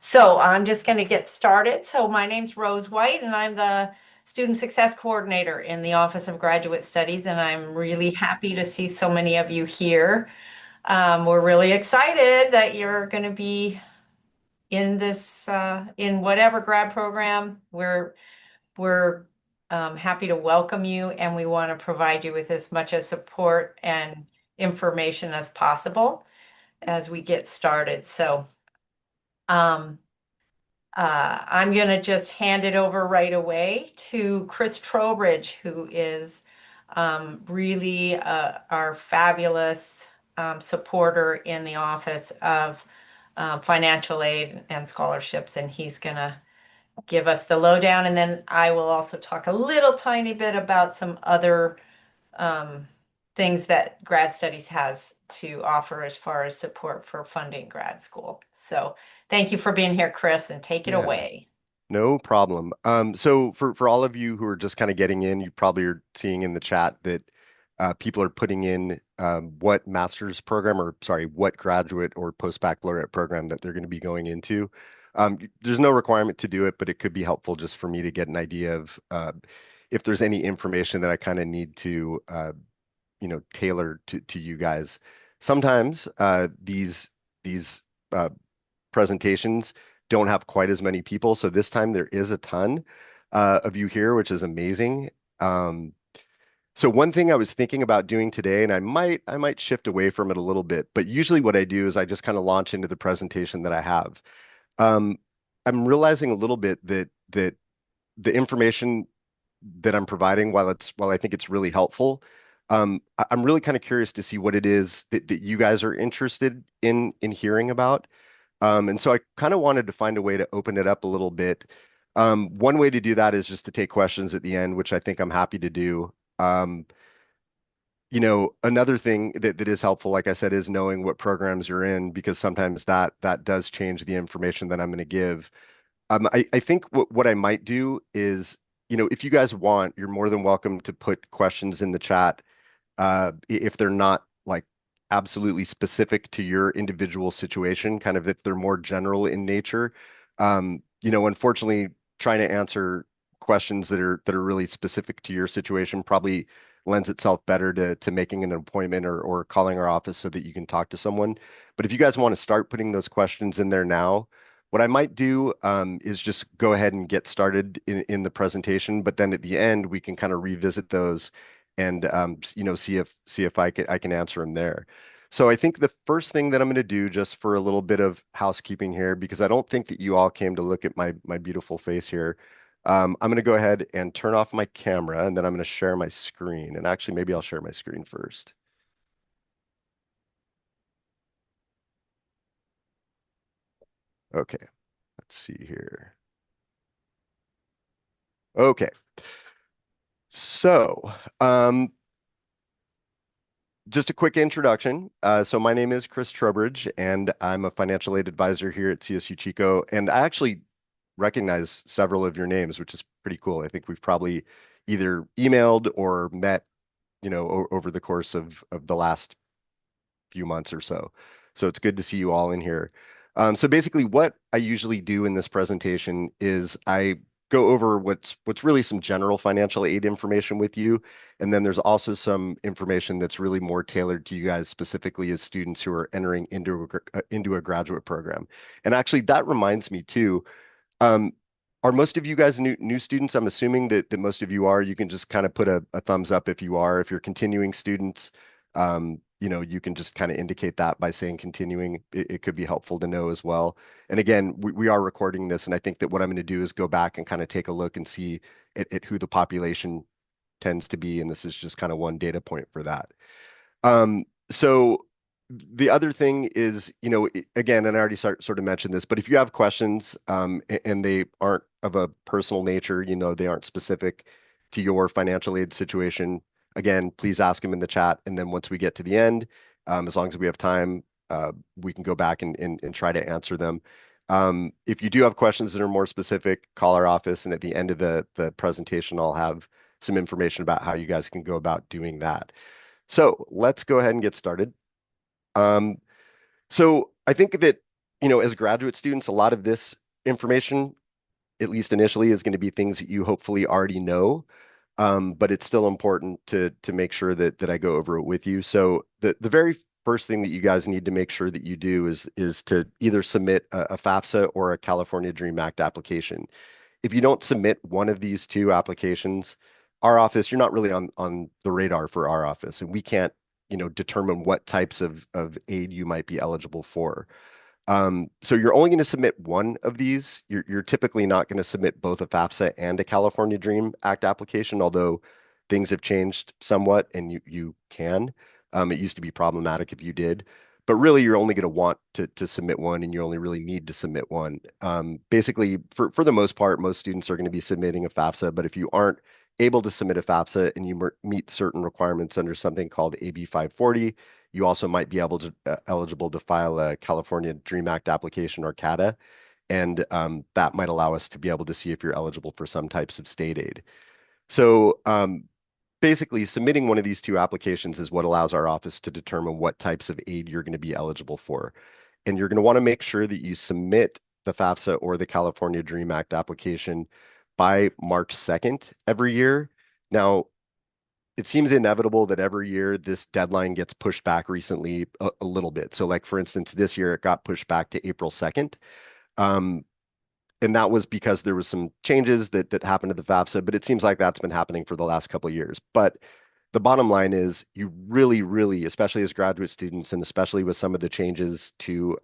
So I'm just going to get started. So my name's Rose White, and I'm the Student Success Coordinator in the Office of Graduate Studies, and I'm really happy to see so many of you here. We're really excited that you're going to be in in whatever grad program. We're happy to welcome you, and we want to provide you with as much as support and information as possible as we get started. Um, I'm going to just hand it over right away to Chris Trowbridge, who is really our fabulous supporter in the Office of Financial Aid and Scholarships. And he's going to give us the lowdown. And then I will also talk a little tiny bit about some other um, things that grad studies has to offer as far as support for funding grad school. So thank you for being here, Chris, and take it Yeah, away. no problem. So for all of you who are just kind of getting in, you probably are seeing in the chat that people are putting in what master's program or sorry, what graduate or post-baccalaureate program that they're going to be going into. There's no requirement to do it, but it could be helpful just for me to get an idea of if there's any information that I kind of need to tailor to you guys. Sometimes these uh, presentations don't have quite as many people. So this time there is a ton of you here, which is amazing. Um, so one thing I was thinking about doing today, and I might shift away from it a little bit, but usually what I do is I just kind of launch into the presentation that I have. Um, I'm realizing a little bit that the information that I'm providing, while I think it's really helpful, I'm really kind of curious to see what it is that you guys are interested in hearing about. And so I kind of wanted to find a way to open it up a little bit. One way to do that is just to take questions at the end, which I think I'm happy to do. Another thing that is helpful, like I said, is knowing what programs you're in, because sometimes that does change the information that I'm going to give. I think what I might do is, if you guys want, you're more than welcome to put questions in the chat if they're not like absolutely specific to your individual situation, kind of if they're more general in nature. Unfortunately, trying to answer questions that are really specific to your situation probably lends itself better to making an appointment or calling our office so that you can talk to someone. But if you guys want to start putting those questions in there now, what I might do is just go ahead and get started in the presentation, but then at the end we can kind of revisit those and see if I can answer them there. So I think the first thing that I'm going to do, just for a little bit of housekeeping here, because I don't think that you all came to look at my beautiful face here. I'm going to go ahead and turn off my camera, and then I'm going to share my screen. And actually, maybe I'll share my screen first. Okay, let's see here. Okay, so um, just a quick introduction. So my name is Chris Trowbridge, and I'm a financial aid advisor here at CSU Chico. And I actually recognize several of your names, which is pretty cool. I think we've probably either emailed or met, over the course of the last few months or so. So it's good to see you all in here. So basically, what I usually do in this presentation is I go over what's really some general financial aid information with you, and then there's also some information that's really more tailored to you guys specifically as students who are entering into a graduate program. And actually, that reminds me too. Um, are most of you guys new students? I'm assuming that most of you are. You can just kind of put a thumbs up if you are. If you're continuing students, you can just kind of indicate that by saying continuing. It could be helpful to know as well. And again, we are recording this, and I think that what I'm going to do is go back and kind of take a look and see at who the population tends to be, and this is just kind of one data point for that. So the other thing is, again, and I already sort of mentioned this, but if you have questions and they aren't of a personal nature, they aren't specific to your financial aid situation, again, please ask them in the chat. And then once we get to the end, as long as we have time, we can go back and try to answer them. If you do have questions that are more specific, call our office, and at the end of the presentation, I'll have some information about how you guys can go about doing that. So let's go ahead and get started. Um, so I think that as graduate students, a lot of this information, at least initially, is going to be things that you hopefully already know. But it's still important to make sure that I go over it with you. So the very first thing that you guys need to make sure that you do is to either submit a FAFSA or a California Dream Act application. If you don't submit one of these two applications, our office, you're not really on the radar for our office, and we can't, determine what types of aid you might be eligible for. So you're only going to submit one of these. You're typically not going to submit both a FAFSA and a California Dream Act application, although things have changed somewhat and you can. It used to be problematic if you did, but really you're only going to want to submit one, and you only really need to submit one. Basically, for the most part, most students are going to be submitting a FAFSA, but if you aren't able to submit a FAFSA and you meet certain requirements under something called AB 540, you also might be able to eligible to file a California Dream Act application or CATA, and that might allow us to be able to see if you're eligible for some types of state aid. So basically, submitting one of these two applications is what allows our office to determine what types of aid you're going to be eligible for. And you're going to want to make sure that you submit the FAFSA or the California Dream Act application by March 2nd every year. Now, it seems inevitable that every year this deadline gets pushed back recently a little bit. So, like for instance, this year it got pushed back to April 2nd. Um, and that was because there was some changes that happened to the FAFSA, but it seems like that's been happening for the last couple of years. But the bottom line is you really, really, especially as graduate students and especially with some of the changes to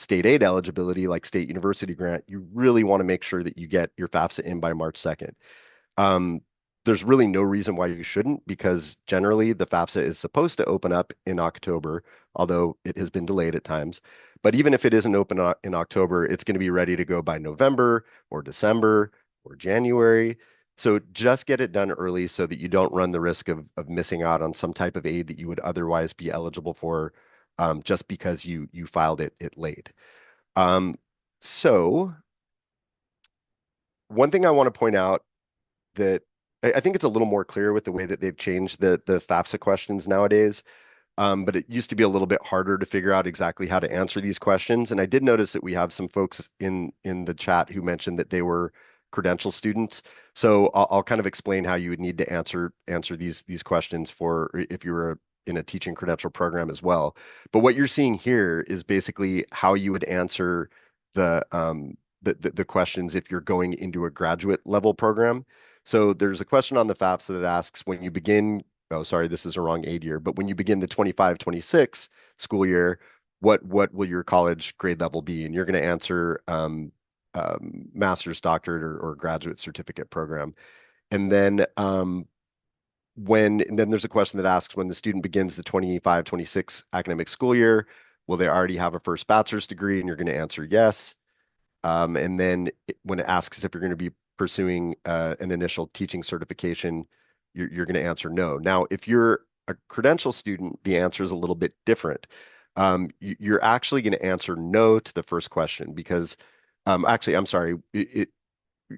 state aid eligibility, like state university grant, you really want to make sure that you get your FAFSA in by March 2nd. Um, there's really no reason why you shouldn't, because generally the FAFSA is supposed to open up in October, although it has been delayed at times. But even if it isn't open in October, it's going to be ready to go by November or December or January. So just get it done early so that you don't run the risk of missing out on some type of aid that you would otherwise be eligible for, just because you filed it late. Um, so one thing I want to point out that I think it's a little more clear with the way that they've changed the FAFSA questions nowadays. But it used to be a little bit harder to figure out exactly how to answer these questions. And I did notice that we have some folks in the chat who mentioned that they were credential students. So I'll kind of explain how you would need to answer these questions for if you were in a teaching credential program as well. But what you're seeing here is basically how you would answer the the questions if you're going into a graduate level program. So there's a question on the FAFSA that asks when you begin, oh, sorry, this is a wrong aid year, but when you begin the 25-26 school year, what will your college grade level be? And you're going to answer master's, doctorate, or graduate certificate program. And then and then there's a question that asks when the student begins the 25-26 academic school year, will they already have a first bachelor's degree? And you're going to answer yes. And then when it asks if you're going to be pursuing an initial teaching certification, you're going to answer no. Now, if you're a credential student, the answer is a little bit different. You're actually going to answer no to the first question because, actually, I'm sorry,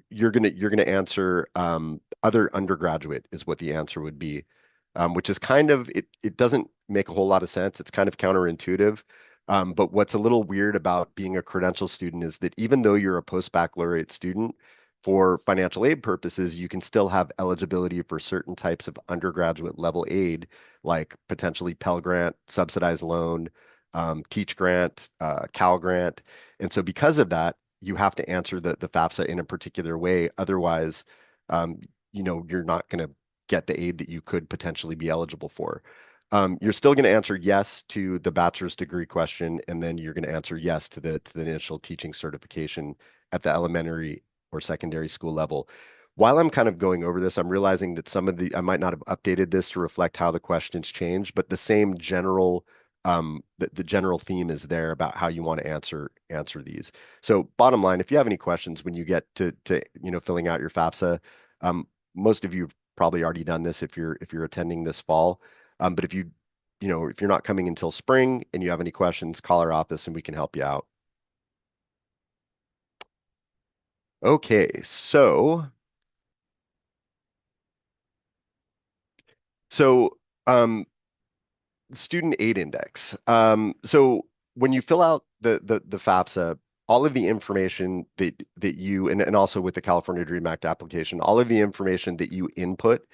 you're gonna answer other undergraduate is what the answer would be, which is kind of it doesn't make a whole lot of sense. It's kind of counterintuitive. But what's a little weird about being a credential student is that even though you're a post-baccalaureate student, for financial aid purposes, you can still have eligibility for certain types of undergraduate level aid, like potentially Pell Grant, subsidized loan, Teach Grant, Cal Grant. And so because of that, you have to answer the FAFSA in a particular way. Otherwise, um, you're not going to get the aid that you could potentially be eligible for. You're still going to answer yes to the bachelor's degree question, and then you're going to answer yes to the initial teaching certification at the elementary or secondary school level. While I'm kind of going over this, I'm realizing that I might not have updated this to reflect how the questions change, but the same general the general theme is there about how you want to answer these. So bottom line, if you have any questions when you get to filling out your FAFSA, most of you have probably already done this if you're attending this fall. But if you're not coming until spring and you have any questions, call our office and we can help you out. Okay, so um, student aid index. So when you fill out the FAFSA, all of the information that you and also with the California Dream Act application, all of the information that you input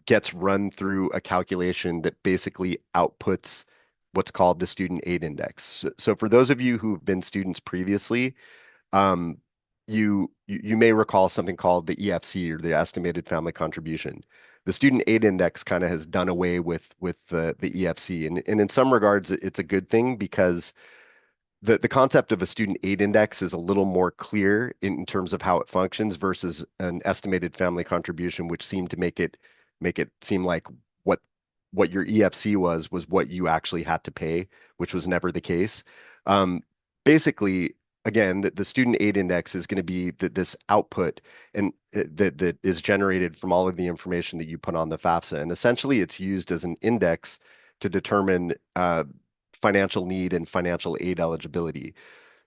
gets run through a calculation that basically outputs what's called the student aid index. So for those of you who've been students previously, um, you may recall something called the EFC or the estimated family contribution. The student aid index kind of has done away with the EFC, and in some regards, it's a good thing because the concept of a student aid index is a little more clear in terms of how it functions versus an estimated family contribution, which seemed to make it seem like what what your EFC was what you actually had to pay, which was never the case. Um, Basically, again, the student aid index is going to be this output and that is generated from all of the information that you put on the FAFSA, and essentially it's used as an index to determine financial need and financial aid eligibility.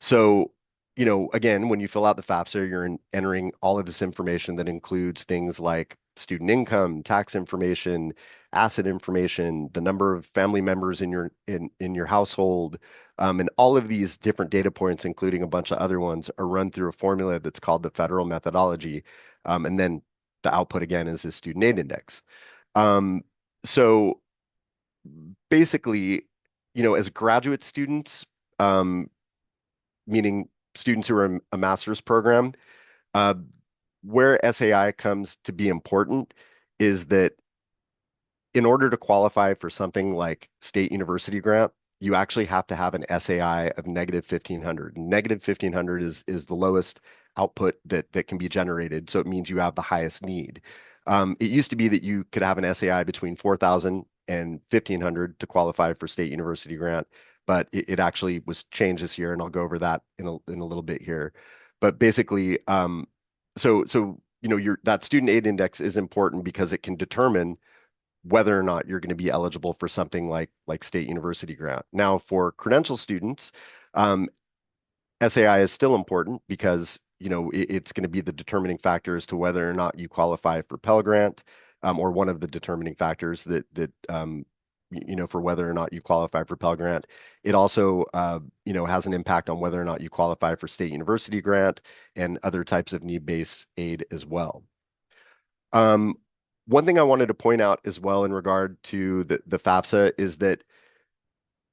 So, again, when you fill out the FAFSA, you're entering all of this information that includes things like student income, tax information, asset information, the number of family members in your household, and all of these different data points, including a bunch of other ones, are run through a formula that's called the federal methodology, and then the output again is a student aid index. Um, so basically, as graduate students, um, meaning students who are in a master's program, uh, where SAI comes to be important is that in order to qualify for something like state university grant, you actually have to have an SAI of negative 1500. Negative 1500 is the lowest output that can be generated, so it means you have the highest need. It used to be that you could have an SAI between 4000 and 1500 to qualify for state university grant, but it actually was changed this year, and I'll go over that in a little bit here. But basically, your that student aid index is important because it can determine whether or not you're going to be eligible for something like state university grant. Now, for credential students, um, SAI is still important because it's going to be the determining factor as to whether or not you qualify for Pell Grant, or one of the determining factors that for whether or not you qualify for Pell Grant. It also has an impact on whether or not you qualify for state university grant and other types of need-based aid as well. Um, One thing I wanted to point out as well in regard to the FAFSA is that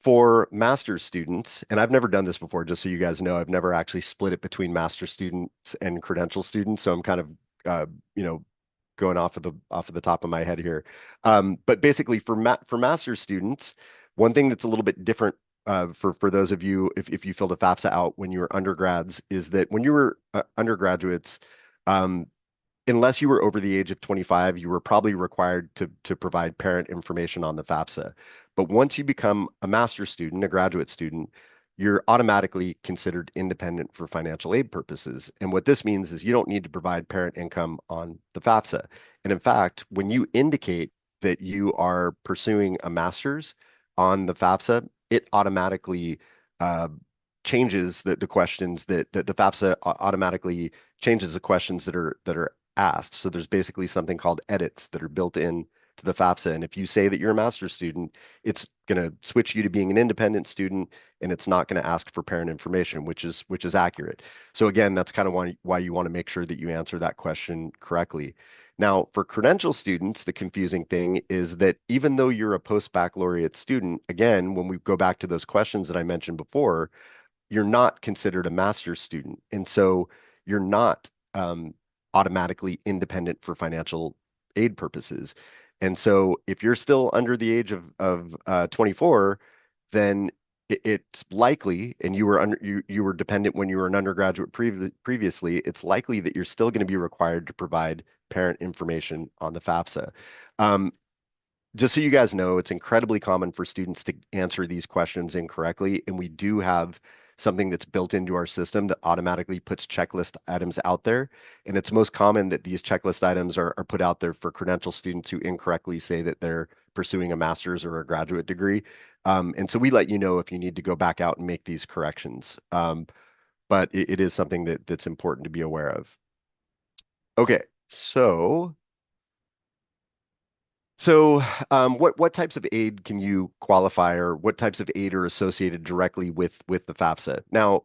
for master's students, and I've never done this before, just so you guys know, I've never actually split it between master's students and credential students, so I'm kind of you know going off of the top of my head here. But basically, for master's students, one thing that's a little bit different for those of you if you filled a FAFSA out when you were undergrads is that when you were undergraduates. Um, Unless you were over the age of 25, you were probably required to provide parent information on the FAFSA. But once you become a master's student, a graduate student, you're automatically considered independent for financial aid purposes. And what this means is you don't need to provide parent income on the FAFSA. And in fact, when you indicate that you are pursuing a master's on the FAFSA, it automatically uh, changes the questions that the FAFSA automatically changes the questions that are asked. So there's basically something called edits that are built in to the FAFSA. And if you say that you're a master's student, it's going to switch you to being an independent student, and it's not going to ask for parent information, which is accurate. So again, that's kind of why you want to make sure that you answer that question correctly. Now, for credential students, the confusing thing is that even though you're a post-baccalaureate student, again, when we go back to those questions that I mentioned before, you're not considered a master's student. And so you're not automatically independent for financial aid purposes. And so if you're still under the age of 24, then it's likely, and you were dependent when you were an undergraduate previously, it's likely that you're still going to be required to provide parent information on the FAFSA. Um, just so you guys know, it's incredibly common for students to answer these questions incorrectly, and we do have something that's built into our system that automatically puts checklist items out there. And it's most common that these checklist items are put out there for credential students who incorrectly say that they're pursuing a master's or a graduate degree. And so we let you know if you need to go back out and make these corrections. But it is something that's important to be aware of. Okay, so So, what types of aid can you qualify, or what types of aid are associated directly with the FAFSA? Now,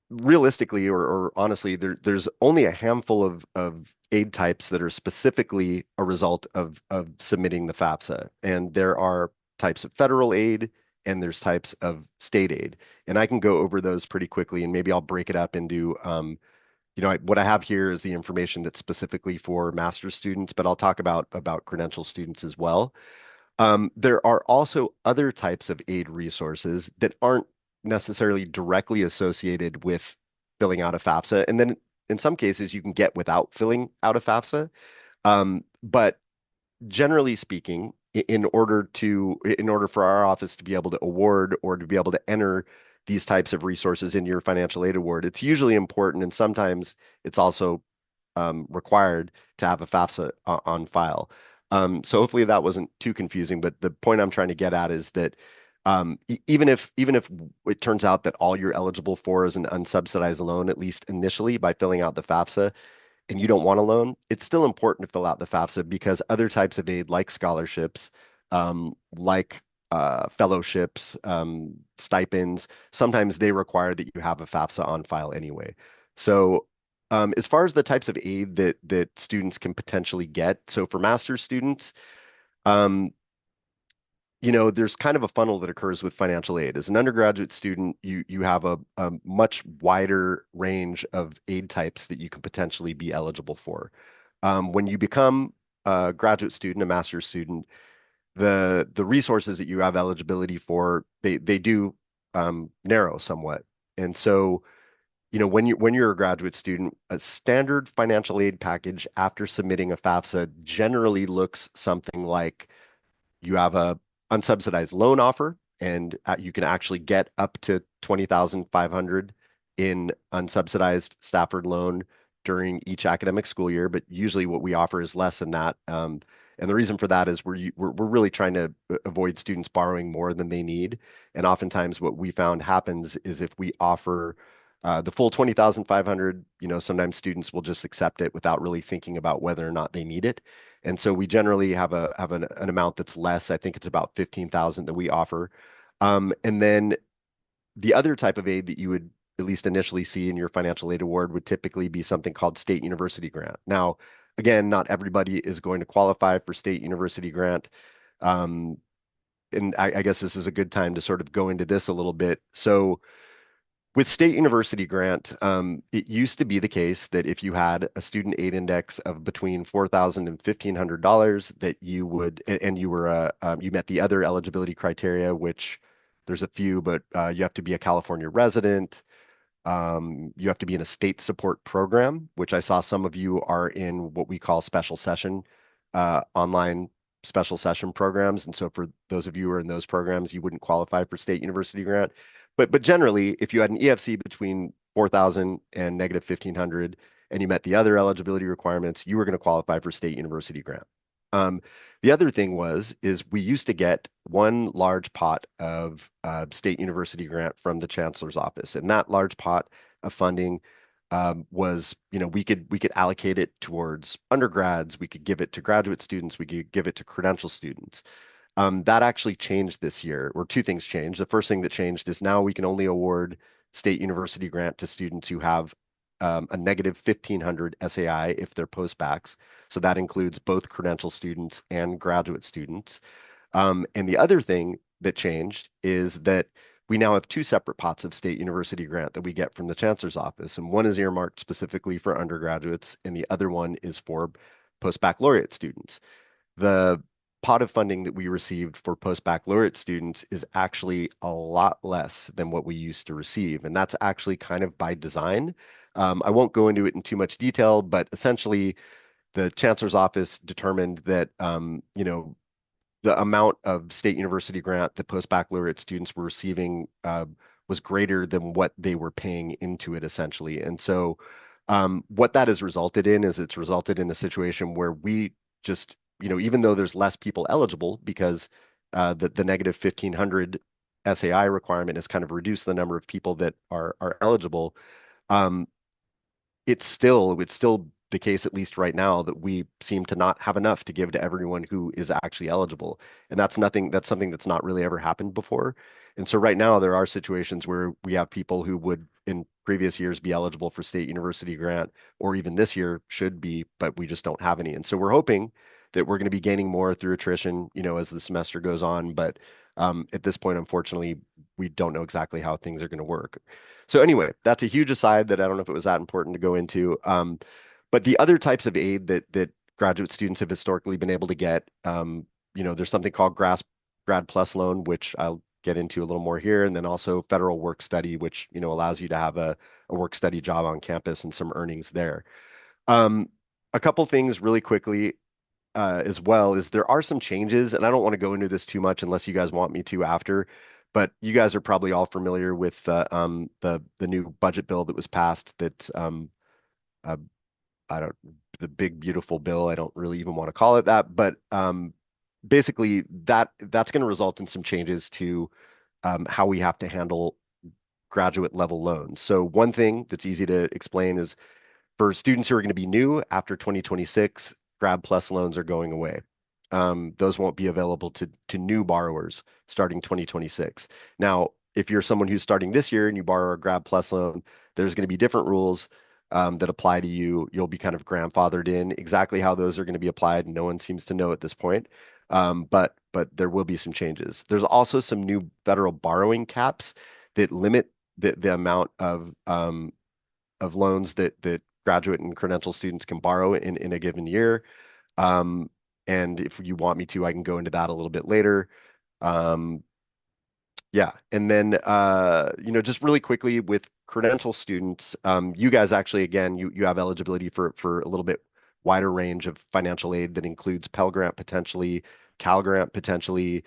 realistically, or honestly, there's only a handful of aid types that are specifically a result of submitting the FAFSA, and there are types of federal aid and there's types of state aid, and I can go over those pretty quickly, and maybe I'll break it up into what I have here is the information that's specifically for master's students, but I'll talk about credential students as well. There are also other types of aid resources that aren't necessarily directly associated with filling out a FAFSA. And then in some cases, you can get without filling out a FAFSA. But generally speaking, in order for our office to be able to award or to be able to enter these types of resources in your financial aid award, it's usually important, and sometimes it's also required to have a FAFSA on file. So hopefully that wasn't too confusing, but the point I'm trying to get at is that even if it turns out that all you're eligible for is an unsubsidized loan, at least initially by filling out the FAFSA, and you don't want a loan, it's still important to fill out the FAFSA because other types of aid, like scholarships, like fellowships, stipends, sometimes they require that you have a FAFSA on file anyway. So, as far as the types of aid that students can potentially get, so for master's students, um, there's kind of a funnel that occurs with financial aid. As an undergraduate student, you have a much wider range of aid types that you can potentially be eligible for. When you become a graduate student, a master's student, the resources that you have eligibility for, they do narrow somewhat. And so, when you're a graduate student, a standard financial aid package after submitting a FAFSA generally looks something like you have a unsubsidized loan offer, and you can actually get up to 20,500 in unsubsidized Stafford loan during each academic school year. But usually, what we offer is less than that. And the reason for that is we're really trying to avoid students borrowing more than they need. And oftentimes, what we found happens is if we offer the full 20,500, sometimes students will just accept it without really thinking about whether or not they need it. And so we generally have an amount that's less. I think it's about 15,000 that we offer. And then the other type of aid that you would at least initially see in your financial aid award would typically be something called state university grant. Now, again, not everybody is going to qualify for state university grant. Um, and I guess this is a good time to sort of go into this a little bit. So with state university grant, it used to be the case that if you had a student aid index of between $4,000 and $1,500, that you would, and you were you met the other eligibility criteria, which there's a few, but you have to be a California resident. You have to be in a state support program, which I saw some of you are in what we call special session, online special session programs. And so for those of you who are in those programs, you wouldn't qualify for state university grant. But generally, if you had an EFC between 4,000 and negative 1,500, and you met the other eligibility requirements, you were going to qualify for state university grant. Um, the other thing is we used to get one large pot of state university grant from the chancellor's office, and that large pot of funding was, we could allocate it towards undergrads, we could give it to graduate students, we could give it to credential students. That actually changed this year, or two things changed. The first thing that changed is now we can only award state university grant to students who have a negative 1,500 SAI if they're postbacks. So that includes both credential students and graduate students. And the other thing that changed is that we now have two separate pots of state university grant that we get from the chancellor's office. And one is earmarked specifically for undergraduates, and the other one is for post-baccalaureate students. The pot of funding that we received for post-baccalaureate students is actually a lot less than what we used to receive. And that's actually kind of by design. I won't go into it in too much detail, but essentially, the chancellor's office determined that the amount of state university grant that post-baccalaureate students were receiving was greater than what they were paying into it, essentially. And so, what that has resulted in is it's resulted in a situation where we just, even though there's less people eligible because the negative 1,500 SAI requirement has kind of reduced the number of people that are eligible, um, it's still the case, at least right now, that we seem to not have enough to give to everyone who is actually eligible. And that's something that's not really ever happened before. And so right now there are situations where we have people who would in previous years be eligible for state university grant, or even this year should be, but we just don't have any. And so we're hoping that we're going to be gaining more through attrition, as the semester goes on. But at this point, unfortunately, we don't know exactly how things are going to work. So anyway, that's a huge aside that I don't know if it was that important to go into. But the other types of aid that graduate students have historically been able to get, there's something called Grad Plus loan, which I'll get into a little more here, and then also federal work study, which allows you to have a work study job on campus and some earnings there. Um, a couple things really quickly as well is there are some changes, and I don't want to go into this too much unless you guys want me to after, but you guys are probably all familiar with the new budget bill that was passed that uh, I don't the big beautiful bill. I don't really even want to call it that, but basically that's going to result in some changes to how we have to handle graduate level loans. So one thing that's easy to explain is for students who are going to be new after 2026, Grad Plus loans are going away. Those won't be available to new borrowers starting 2026. Now, if you're someone who's starting this year and you borrow a Grad Plus loan, there's going to be different rules that apply to you. You'll be kind of grandfathered in. Exactly how those are going to be applied, no one seems to know at this point. But there will be some changes. There's also some new federal borrowing caps that limit the amount of loans that graduate and credential students can borrow in a given year. Um, and if you want me to, I can go into that a little bit later. Um, yeah, and then just really quickly with credential students, you guys actually again you have eligibility for a little bit wider range of financial aid that includes Pell Grant potentially, Cal Grant potentially.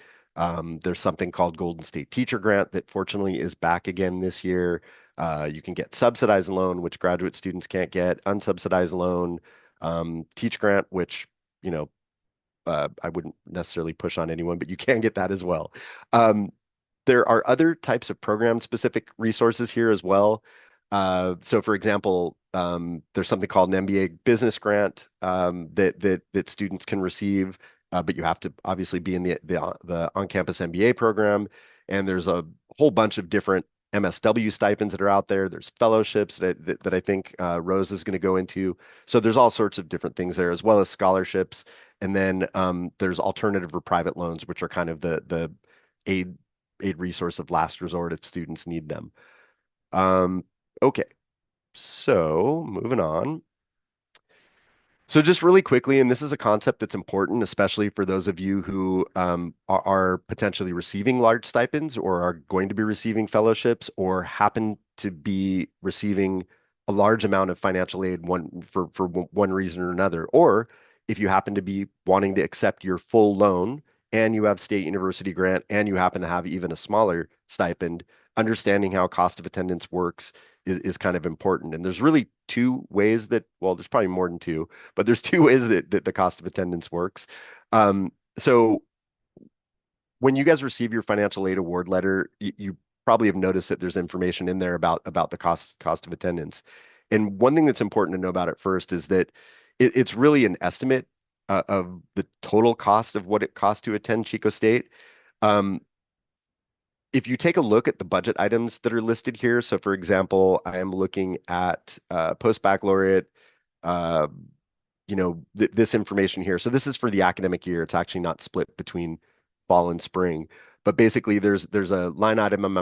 There's something called Golden State Teacher Grant that fortunately is back again this year. You can get subsidized loan, which graduate students can't get, unsubsidized loan, Teach Grant, which you know I wouldn't necessarily push on anyone, but you can get that as well. Um, there are other types of program-specific resources here as well. So, for example, there's something called an MBA business grant that students can receive, but you have to obviously be in the on-campus MBA program. And there's a whole bunch of different MSW stipends that are out there. There's fellowships that I think Rose is going to go into. So there's all sorts of different things there, as well as scholarships. And then there's alternative or private loans, which are kind of the aid resource of last resort if students need them. Um, okay, so moving on. So just really quickly, and this is a concept that's important, especially for those of you who are potentially receiving large stipends or are going to be receiving fellowships or happen to be receiving a large amount of financial aid for one reason or another, or if you happen to be wanting to accept your full loan and you have state university grant and you happen to have even a smaller stipend, understanding how cost of attendance works is kind of important. And there's really two ways well, there's probably more than two, but there's two ways that the cost of attendance works. So when you guys receive your financial aid award letter, you probably have noticed that there's information in there about the cost of attendance. And one thing that's important to know about it first is that it's really an estimate of the total cost of what it costs to attend Chico State. Um, if you take a look at the budget items that are listed here, so for example, I am looking at post-baccalaureate, uh, this information here. So this is for the academic year. It's actually not split between fall and spring, but basically there's a line item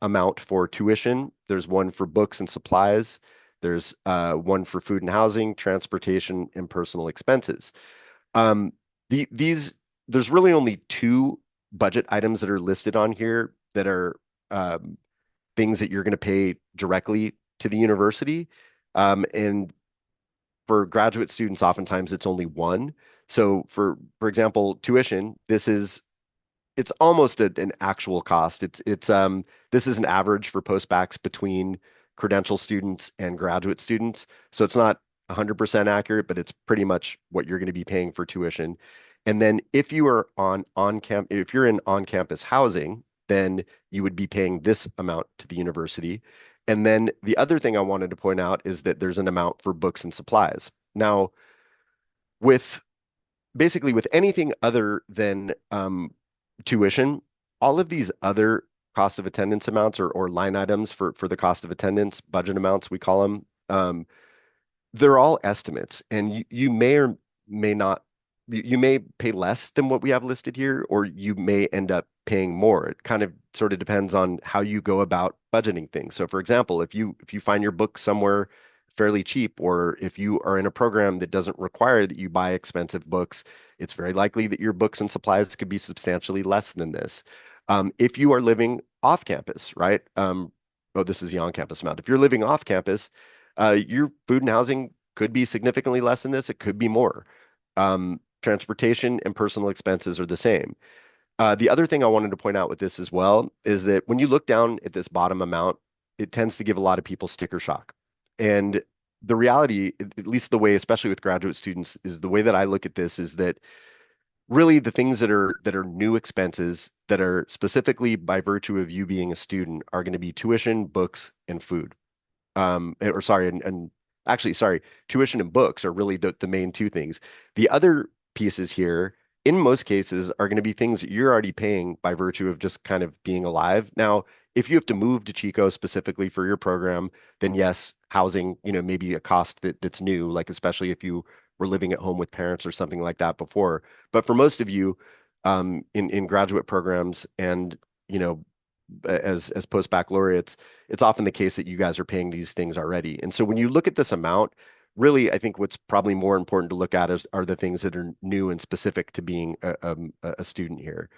amount for tuition. There's one for books and supplies. There's one for food and housing, transportation, and personal expenses. Um, these there's really only two budget items that are listed on here that are things that you're going to pay directly to the university. And for graduate students, oftentimes it's only one. So for example, tuition, it's almost an actual cost. This is an average for postbacks between credential students and graduate students. So it's not 100% accurate, but it's pretty much what you're going to be paying for tuition. And then if you are if you're in on-campus housing, then you would be paying this amount to the university. And then the other thing I wanted to point out is that there's an amount for books and supplies. Now, with basically with anything other than tuition, all of these other cost of attendance amounts or line items for the cost of attendance, budget amounts, we call them, they're all estimates, and you may or may not, you may pay less than what we have listed here, or you may end up paying more. It kind of sort of depends on how you go about budgeting things. So, for example, if you find your book somewhere fairly cheap, or if you are in a program that doesn't require that you buy expensive books, it's very likely that your books and supplies could be substantially less than this. If you are living off campus, right? Oh, this is the on-campus amount. If you're living off campus, your food and housing could be significantly less than this. It could be more. Transportation and personal expenses are the same. The other thing I wanted to point out with this as well is that when you look down at this bottom amount, it tends to give a lot of people sticker shock. And the reality, at least the way, especially with graduate students, is the way that I look at this is that really the things that are new expenses that are specifically by virtue of you being a student are going to be tuition, books, and food. Or sorry, and actually, sorry, tuition and books are really the main two things. The other pieces here, in most cases, are going to be things that you're already paying by virtue of just kind of being alive. Now, if you have to move to Chico specifically for your program, then yes, housing, maybe a cost that's new, like especially if you were living at home with parents or something like that before. But for most of you, in graduate programs and you know as post baccalaureates, it's often the case that you guys are paying these things already. And so when you look at this amount, really, I think what's probably more important to look at are the things that are new and specific to being a student here.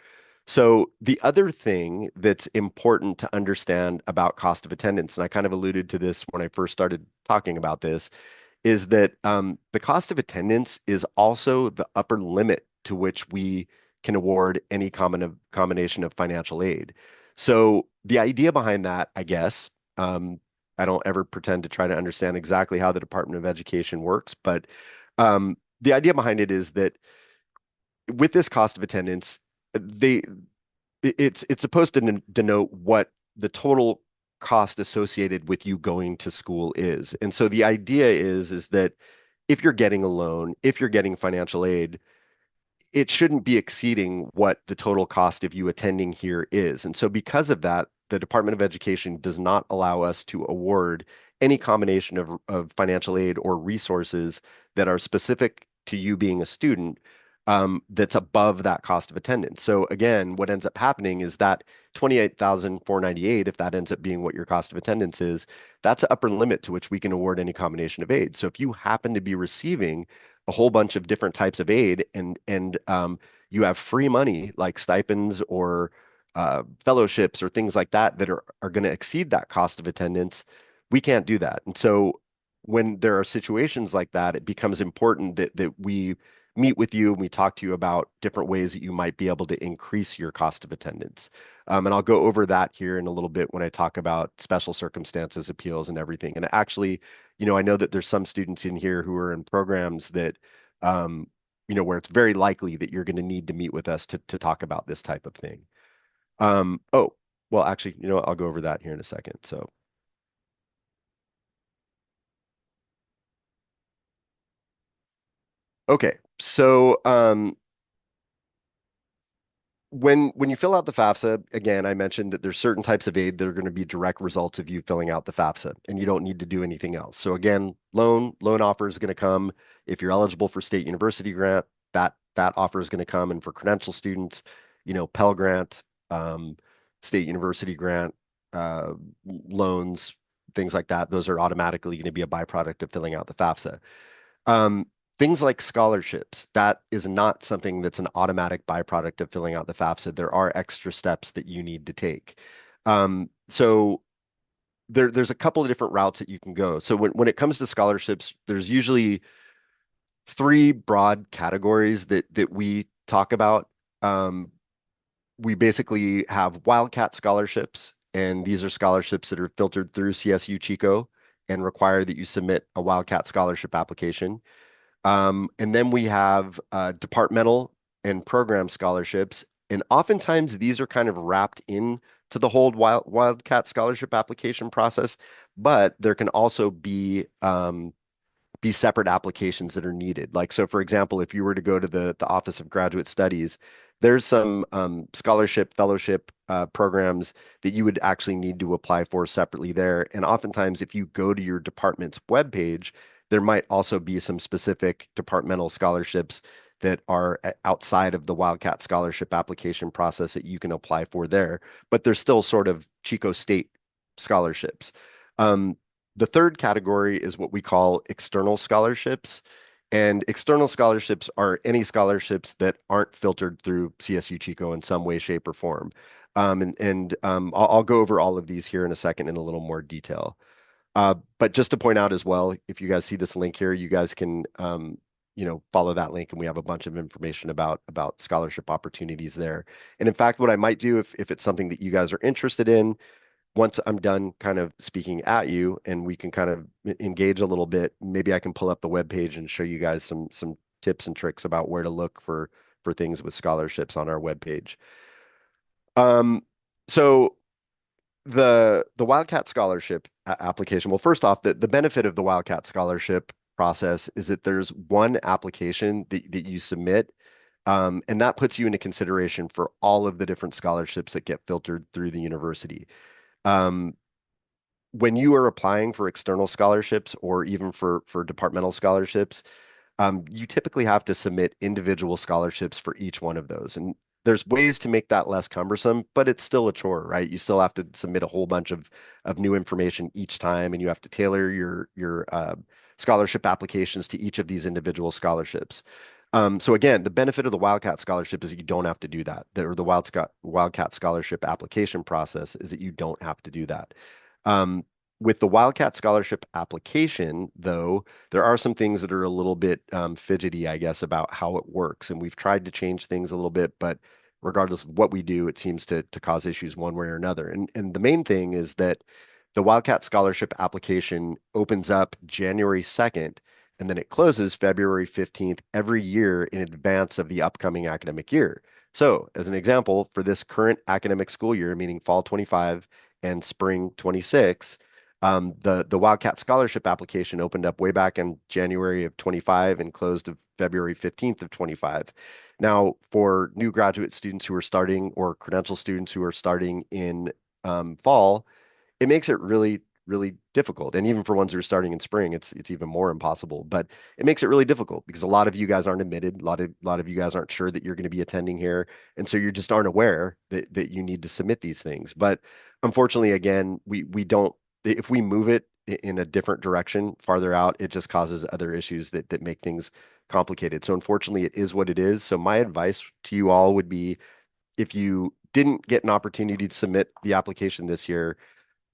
So the other thing that's important to understand about cost of attendance, and I kind of alluded to this when I first started talking about this, is that the cost of attendance is also the upper limit to which we can award any combination of financial aid. So the idea behind that, I guess, I don't ever pretend to try to understand exactly how the Department of Education works, but the idea behind it is that with this cost of attendance, they it's supposed to denote what the total cost associated with you going to school is. And so the idea is that if you're getting a loan, if you're getting financial aid, it shouldn't be exceeding what the total cost of you attending here is. And so, because of that, the Department of Education does not allow us to award any combination of financial aid or resources that are specific to you being a student that's above that cost of attendance. So again, what ends up happening is that 28,498, if that ends up being what your cost of attendance is, that's an upper limit to which we can award any combination of aid. So if you happen to be receiving a whole bunch of different types of aid and you have free money like stipends or fellowships or things like that that are going to exceed that cost of attendance, we can't do that. And so when there are situations like that, it becomes important that we meet with you and we talk to you about different ways that you might be able to increase your cost of attendance. And I'll go over that here in a little bit when I talk about special circumstances appeals and everything. And actually, I know that there's some students in here who are in programs that, um, where it's very likely that you're going to need to meet with us to talk about this type of thing. Oh, well, actually, what, I'll go over that here in a second. So, okay. So, when you fill out the FAFSA, again, I mentioned that there's certain types of aid that are going to be direct results of you filling out the FAFSA, and you don't need to do anything else. So again, loan offer is going to come if you're eligible for state university grant. That offer is going to come, and for credential students, Pell Grant, um, state university grant, loans, things like that. Those are automatically going to be a byproduct of filling out the FAFSA. Um, Things like scholarships, that is not something that's an automatic byproduct of filling out the FAFSA. There are extra steps that you need to take. So there's a couple of different routes that you can go. So when it comes to scholarships, there's usually three broad categories that we talk about. We basically have Wildcat scholarships, and these are scholarships that are filtered through CSU Chico and require that you submit a Wildcat scholarship application. And then we have departmental and program scholarships. And oftentimes these are kind of wrapped in to the whole Wildcat scholarship application process, but there can also be be separate applications that are needed. Like, so for example, if you were to go to the Office of Graduate Studies, there's some scholarship, fellowship programs that you would actually need to apply for separately there. And oftentimes, if you go to your department's webpage, there might also be some specific departmental scholarships that are outside of the Wildcat scholarship application process that you can apply for there, but they're still sort of Chico State scholarships. Um, the third category is what we call external scholarships. And external scholarships are any scholarships that aren't filtered through CSU Chico in some way, shape, or form. I'll go over all of these here in a second in a little more detail. But just to point out as well, if you guys see this link here, you guys can follow that link, and we have a bunch of information about scholarship opportunities there. And in fact, what I might do if it's something that you guys are interested in, once I'm done kind of speaking at you and we can kind of engage a little bit, maybe I can pull up the web page and show you guys some tips and tricks about where to look for things with scholarships on our web page. Um, so the Wildcat Scholarship application, well, first off, the benefit of the Wildcat Scholarship process is that there's one application that you submit, and that puts you into consideration for all of the different scholarships that get filtered through the university. Um, when you are applying for external scholarships or even for departmental scholarships, you typically have to submit individual scholarships for each one of those. And there's ways to make that less cumbersome, but it's still a chore, right? You still have to submit a whole bunch of new information each time, and you have to tailor your scholarship applications to each of these individual scholarships. So again, the benefit of the Wildcat Scholarship is that you don't have to do that. Or the Wildcat Scholarship application process is that you don't have to do that. Um, with the Wildcat Scholarship application, though, there are some things that are a little bit fidgety, I guess, about how it works. And we've tried to change things a little bit, but regardless of what we do, it seems to cause issues one way or another. And the main thing is that the Wildcat Scholarship application opens up January 2nd, and then it closes February 15th every year in advance of the upcoming academic year. So, as an example, for this current academic school year, meaning fall 25 and spring 26, the Wildcat Scholarship application opened up way back in January of 25 and closed of February 15th of 25. Now, for new graduate students who are starting or credential students who are starting in fall, it makes it really, really difficult. And even for ones who are starting in spring, it's even more impossible. But it makes it really difficult because a lot of you guys aren't admitted. A lot of you guys aren't sure that you're going to be attending here, and so you just aren't aware that you need to submit these things. But unfortunately, again, we don't. If we move it in a different direction farther out, it just causes other issues that make things complicated. So unfortunately, it is what it is. So my advice to you all would be if you didn't get an opportunity to submit the application this year,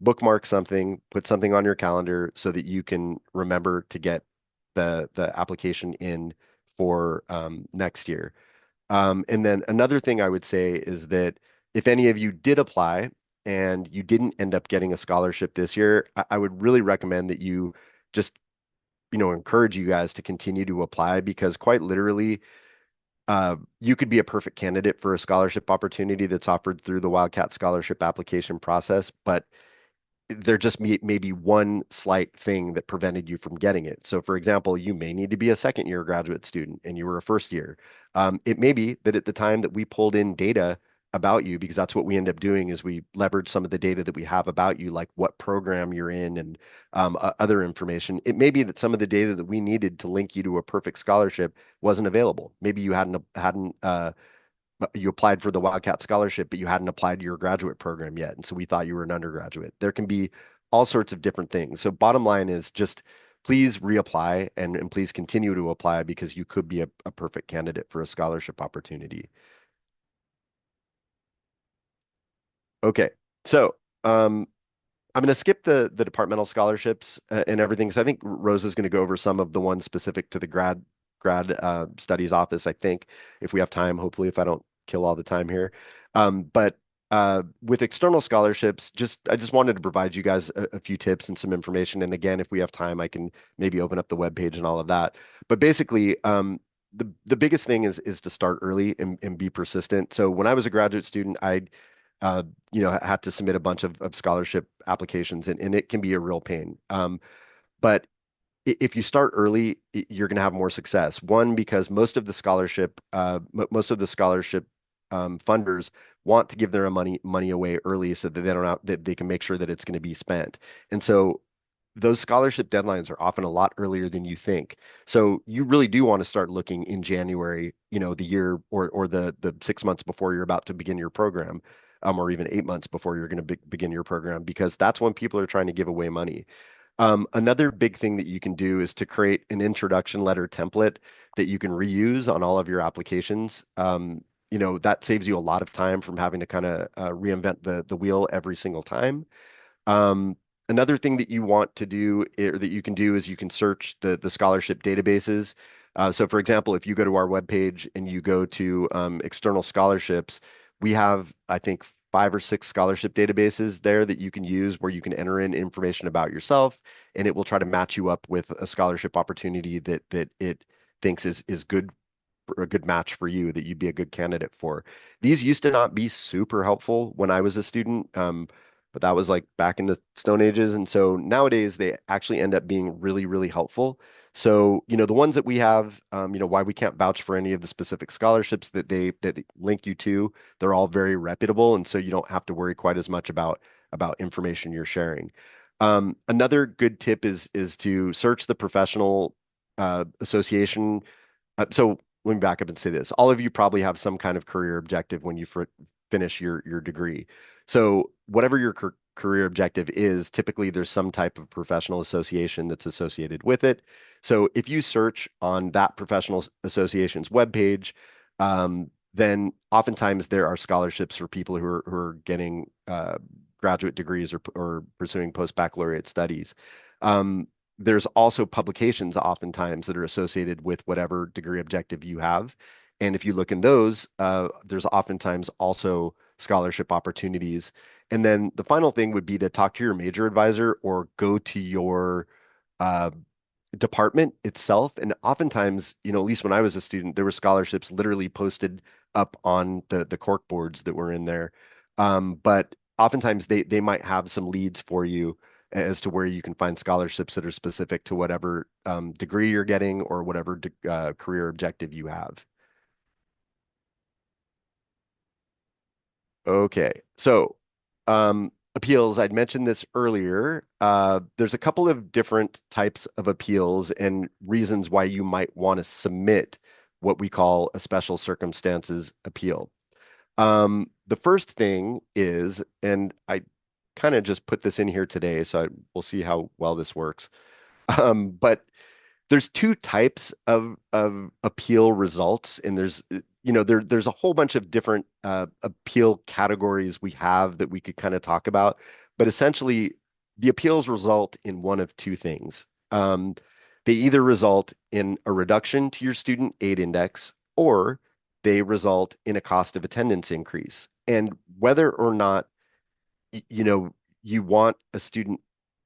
bookmark something, put something on your calendar so that you can remember to get the application in for next year. And then another thing I would say is that if any of you did apply and you didn't end up getting a scholarship this year, I would really recommend that you just, encourage you guys to continue to apply because quite literally, you could be a perfect candidate for a scholarship opportunity that's offered through the Wildcat Scholarship application process, but there just may be one slight thing that prevented you from getting it. So, for example, you may need to be a second year graduate student and you were a first year. It may be that at the time that we pulled in data about you, because that's what we end up doing is we leverage some of the data that we have about you, like what program you're in and other information. It may be that some of the data that we needed to link you to a perfect scholarship wasn't available. Maybe you hadn't you applied for the Wildcat Scholarship, but you hadn't applied to your graduate program yet. And so we thought you were an undergraduate. There can be all sorts of different things. So bottom line is just please reapply and please continue to apply because you could be a perfect candidate for a scholarship opportunity. Okay. So I'm going to skip the departmental scholarships and everything. So I think Rose is going to go over some of the ones specific to the grad studies office. I think if we have time, hopefully, if I don't kill all the time here. But with external scholarships, I just wanted to provide you guys a few tips and some information. And again, if we have time, I can maybe open up the web page and all of that. But basically, the biggest thing is to start early and be persistent. So when I was a graduate student, I uh, had to submit a bunch of scholarship applications, and it can be a real pain. But if you start early, you're going to have more success. One, because most of the scholarship funders want to give their money away early so that they don't have, that they can make sure that it's going to be spent. And so those scholarship deadlines are often a lot earlier than you think. So you really do want to start looking in January, the year or the 6 months before you're about to begin your program, or even 8 months before you're going to begin your program, because that's when people are trying to give away money. Another big thing that you can do is to create an introduction letter template that you can reuse on all of your applications. That saves you a lot of time from having to kind of reinvent the wheel every single time. Um, Another thing that you want to do or that you can do is you can search the scholarship databases. So, for example, if you go to our webpage and you go to external scholarships, we have, I think, 5 or 6 scholarship databases there that you can use where you can enter in information about yourself, and it will try to match you up with a scholarship opportunity that it thinks is good, a good match for you, that you'd be a good candidate for. These used to not be super helpful when I was a student, but that was like back in the Stone Ages. And so nowadays they actually end up being really, really helpful. So, the ones that we have, why we can't vouch for any of the specific scholarships that they link you to, they're all very reputable. And so you don't have to worry quite as much about information you're sharing. Another good tip is to search the professional association. So let me back up and say this. All of you probably have some kind of career objective when you finish your degree. So whatever your career objective is, typically there's some type of professional association that's associated with it. So if you search on that professional association's webpage, then oftentimes there are scholarships for people who are getting graduate degrees or pursuing post-baccalaureate studies. Um, there's also publications oftentimes that are associated with whatever degree objective you have. And if you look in those, there's oftentimes also scholarship opportunities. And then the final thing would be to talk to your major advisor or go to your uh, department itself. And oftentimes, at least when I was a student, there were scholarships literally posted up on the cork boards that were in there. But oftentimes they might have some leads for you as to where you can find scholarships that are specific to whatever degree you're getting or whatever career objective you have. Okay, so appeals, I'd mentioned this earlier. There's a couple of different types of appeals and reasons why you might want to submit what we call a special circumstances appeal. The first thing is, and I kind of just put this in here today, so we'll see how well this works. But there's two types of appeal results, and there's a whole bunch of different appeal categories we have that we could kind of talk about. But essentially, the appeals result in one of two things. They either result in a reduction to your student aid index, or they result in a cost of attendance increase. And whether or not you want a student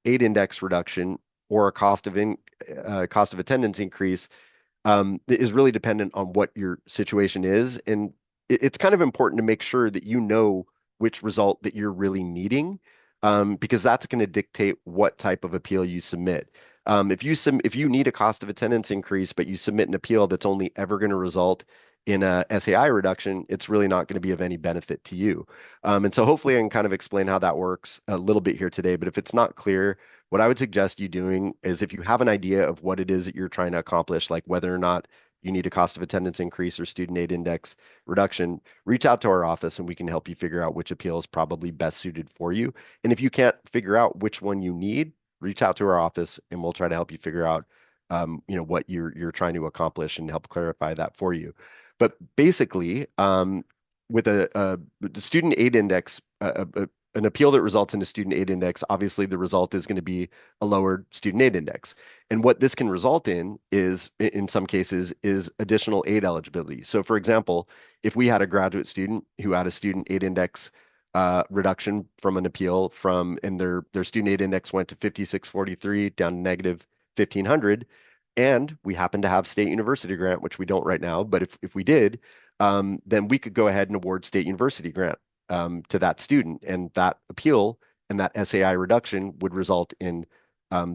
aid index reduction or a cost of attendance increase is really dependent on what your situation is. And it's kind of important to make sure that you know which result that you're really needing, because that's going to dictate what type of appeal you submit. If you need a cost of attendance increase, but you submit an appeal that's only ever going to result in a SAI reduction, it's really not going to be of any benefit to you. And so hopefully I can kind of explain how that works a little bit here today. But if it's not clear, what I would suggest you doing is if you have an idea of what it is that you're trying to accomplish, like whether or not you need a cost of attendance increase or student aid index reduction, reach out to our office and we can help you figure out which appeal is probably best suited for you. And if you can't figure out which one you need, reach out to our office and we'll try to help you figure out what you're trying to accomplish and help clarify that for you. But basically, with the student aid index, an appeal that results in a student aid index, obviously the result is going to be a lowered student aid index. And what this can result in is, in some cases, is additional aid eligibility. So, for example, if we had a graduate student who had a student aid index reduction from an appeal and their student aid index went to 5643 down to negative 1500, and we happen to have state university grant, which we don't right now, but if we did, then we could go ahead and award state university grant to that student, and that appeal and that SAI reduction would result in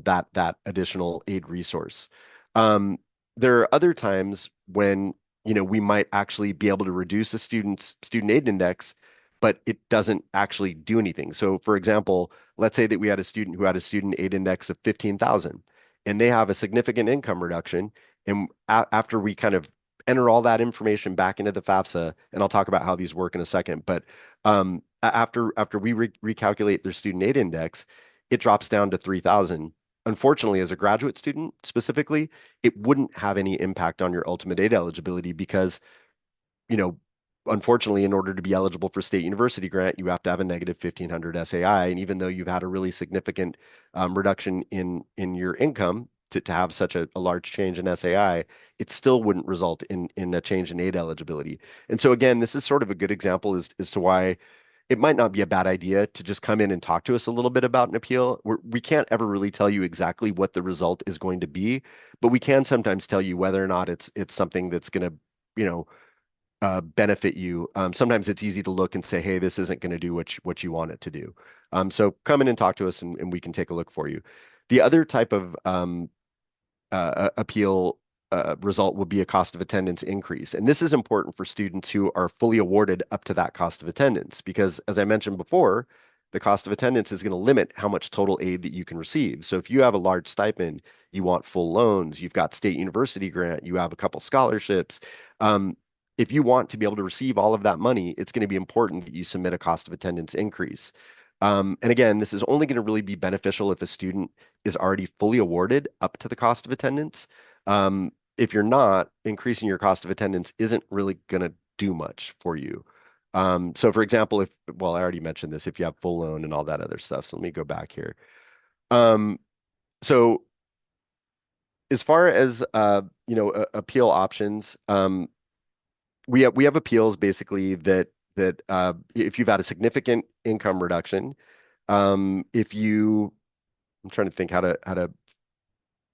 that additional aid resource. Um, there are other times when we might actually be able to reduce a student's student aid index, but it doesn't actually do anything. So, for example, let's say that we had a student who had a student aid index of 15,000, and they have a significant income reduction. And after we kind of enter all that information back into the FAFSA, and I'll talk about how these work in a second, but after we recalculate their student aid index, it drops down to 3,000. Unfortunately, as a graduate student specifically, it wouldn't have any impact on your ultimate aid eligibility because, you know, unfortunately, in order to be eligible for state university grant, you have to have a negative 1,500 SAI. And even though you've had a really significant reduction in your income to have such a large change in SAI, it still wouldn't result in a change in aid eligibility. And so again, this is sort of a good example as to why it might not be a bad idea to just come in and talk to us a little bit about an appeal. We can't ever really tell you exactly what the result is going to be, but we can sometimes tell you whether or not it's something that's going to, you know, benefit you. Sometimes it's easy to look and say, hey, this isn't going to do what you want it to do. So come in and talk to us, and we can take a look for you. The other type of appeal result will be a cost of attendance increase. And this is important for students who are fully awarded up to that cost of attendance, because as I mentioned before, the cost of attendance is going to limit how much total aid that you can receive. So if you have a large stipend, you want full loans, you've got state university grant, you have a couple scholarships. Um, if you want to be able to receive all of that money, it's going to be important that you submit a cost of attendance increase. And again, this is only going to really be beneficial if a student is already fully awarded up to the cost of attendance. If you're not, increasing your cost of attendance isn't really going to do much for you. So for example, well, I already mentioned this, if you have full loan and all that other stuff. So let me go back here. Um, so as far as appeal options, we have appeals basically that if you've had a significant income reduction, if you I'm trying to think how to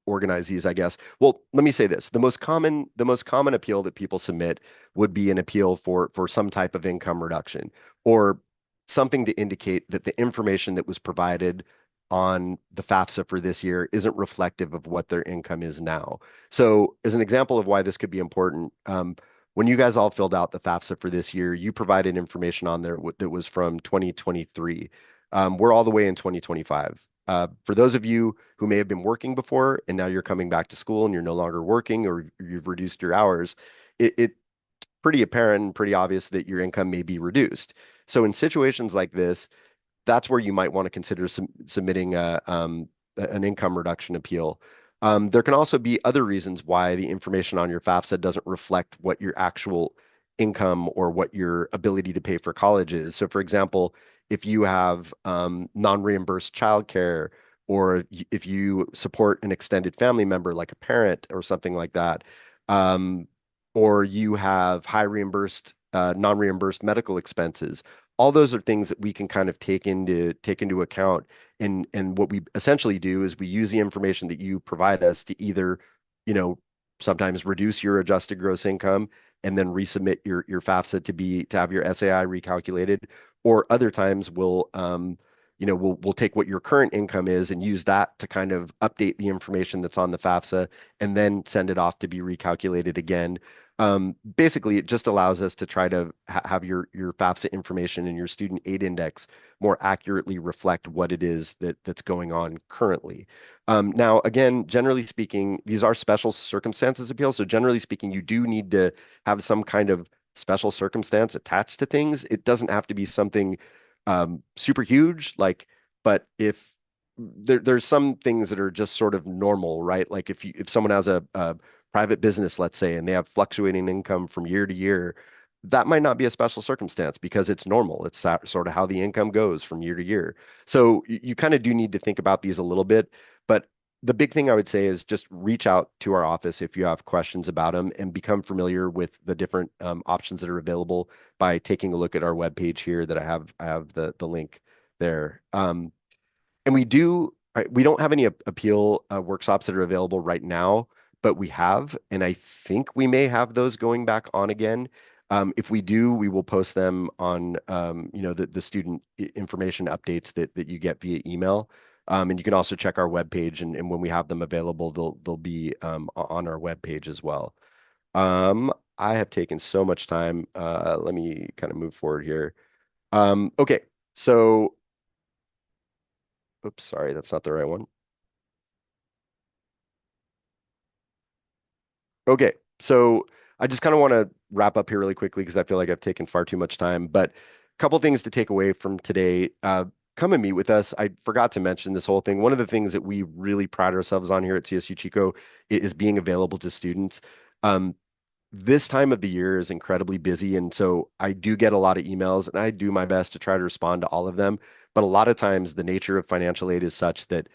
organize these, I guess. Well, let me say this. The most common appeal that people submit would be an appeal for some type of income reduction or something to indicate that the information that was provided on the FAFSA for this year isn't reflective of what their income is now. So, as an example of why this could be important, when you guys all filled out the FAFSA for this year, you provided information on there that was from 2023. We're all the way in 2025. For those of you who may have been working before and now you're coming back to school and you're no longer working or you've reduced your hours, it's pretty apparent and pretty obvious that your income may be reduced. So in situations like this, that's where you might want to consider submitting an income reduction appeal. There can also be other reasons why the information on your FAFSA doesn't reflect what your actual income or what your ability to pay for college is. So, for example, if you have non-reimbursed childcare, or if you support an extended family member like a parent or something like that, um, or you have high reimbursed, non-reimbursed medical expenses, all those are things that we can kind of take into account. And what we essentially do is we use the information that you provide us to either, you know, sometimes reduce your adjusted gross income and then resubmit your FAFSA to have your SAI recalculated, or other times we'll take what your current income is and use that to kind of update the information that's on the FAFSA and then send it off to be recalculated again. Basically, it just allows us to try to have your FAFSA information and your student aid index more accurately reflect what it is that's going on currently. Now, again, generally speaking, these are special circumstances appeals. So generally speaking, you do need to have some kind of special circumstance attached to things. It doesn't have to be something super huge, but if there's some things that are just sort of normal, right? Like if someone has a private business, let's say, and they have fluctuating income from year to year, that might not be a special circumstance because it's normal. It's sort of how the income goes from year to year. So you kind of do need to think about these a little bit. But the big thing I would say is just reach out to our office if you have questions about them and become familiar with the different options that are available by taking a look at our webpage here that I have the link there. And we don't have any appeal workshops that are available right now, but we have, and I think we may have those going back on again. If we do, we will post them on the student information updates that you get via email. And you can also check our webpage, and when we have them available, they'll be on our webpage as well. I have taken so much time. Let me kind of move forward here. Okay, so, oops, sorry, that's not the right one. Okay, so I just kind of want to wrap up here really quickly because I feel like I've taken far too much time. But a couple things to take away from today. Come and meet with us. I forgot to mention this whole thing. One of the things that we really pride ourselves on here at CSU Chico is being available to students. Um, this time of the year is incredibly busy, and so I do get a lot of emails, and I do my best to try to respond to all of them. But a lot of times, the nature of financial aid is such that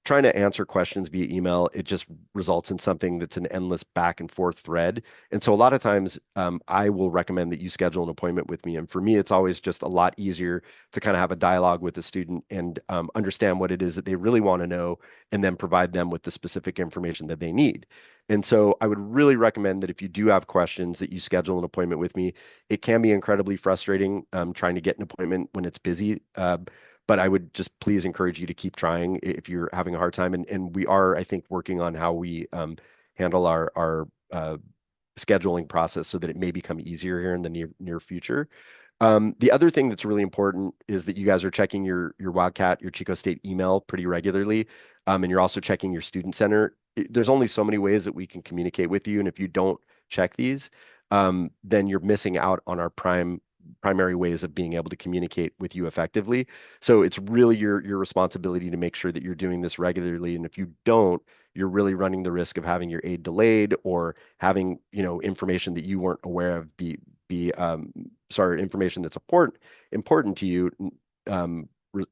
trying to answer questions via email, it just results in something that's an endless back and forth thread. And so a lot of times, I will recommend that you schedule an appointment with me. And for me, it's always just a lot easier to kind of have a dialogue with the student and understand what it is that they really want to know, and then provide them with the specific information that they need. And so I would really recommend that if you do have questions, that you schedule an appointment with me. It can be incredibly frustrating trying to get an appointment when it's busy. But I would just please encourage you to keep trying if you're having a hard time. And we are, I think, working on how we handle our scheduling process so that it may become easier here in the near future. The other thing that's really important is that you guys are checking your Wildcat, your Chico State email pretty regularly, and you're also checking your student center. There's only so many ways that we can communicate with you, and if you don't check these, then you're missing out on our primary ways of being able to communicate with you effectively. So it's really your responsibility to make sure that you're doing this regularly, and if you don't, you're really running the risk of having your aid delayed or having, information that you weren't aware of be sorry, information that's important to you. Re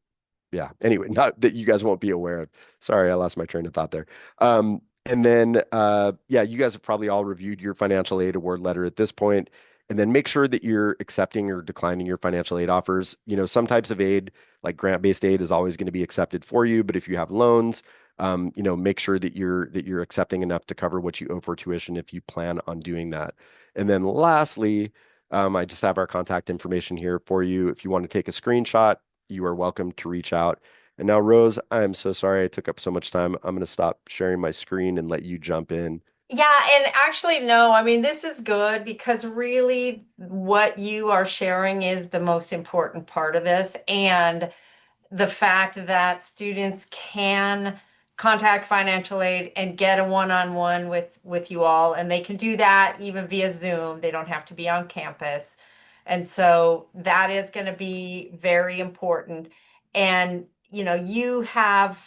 Yeah. Anyway, not that you guys won't be aware of. Sorry, I lost my train of thought there. And then, yeah, you guys have probably all reviewed your financial aid award letter at this point. And then make sure that you're accepting or declining your financial aid offers. Some types of aid, like grant-based aid, is always going to be accepted for you. But if you have loans, make sure that you're accepting enough to cover what you owe for tuition if you plan on doing that. And then lastly, I just have our contact information here for you. If you want to take a screenshot, you are welcome to reach out. And now, Rose, I am so sorry I took up so much time. I'm going to stop sharing my screen and let you jump in. Yeah, and actually, no, I mean, this is good because really what you are sharing is the most important part of this. And the fact that students can contact financial aid and get a one-on-one with you all, and they can do that even via Zoom. They don't have to be on campus. And so that is going to be very important. And you have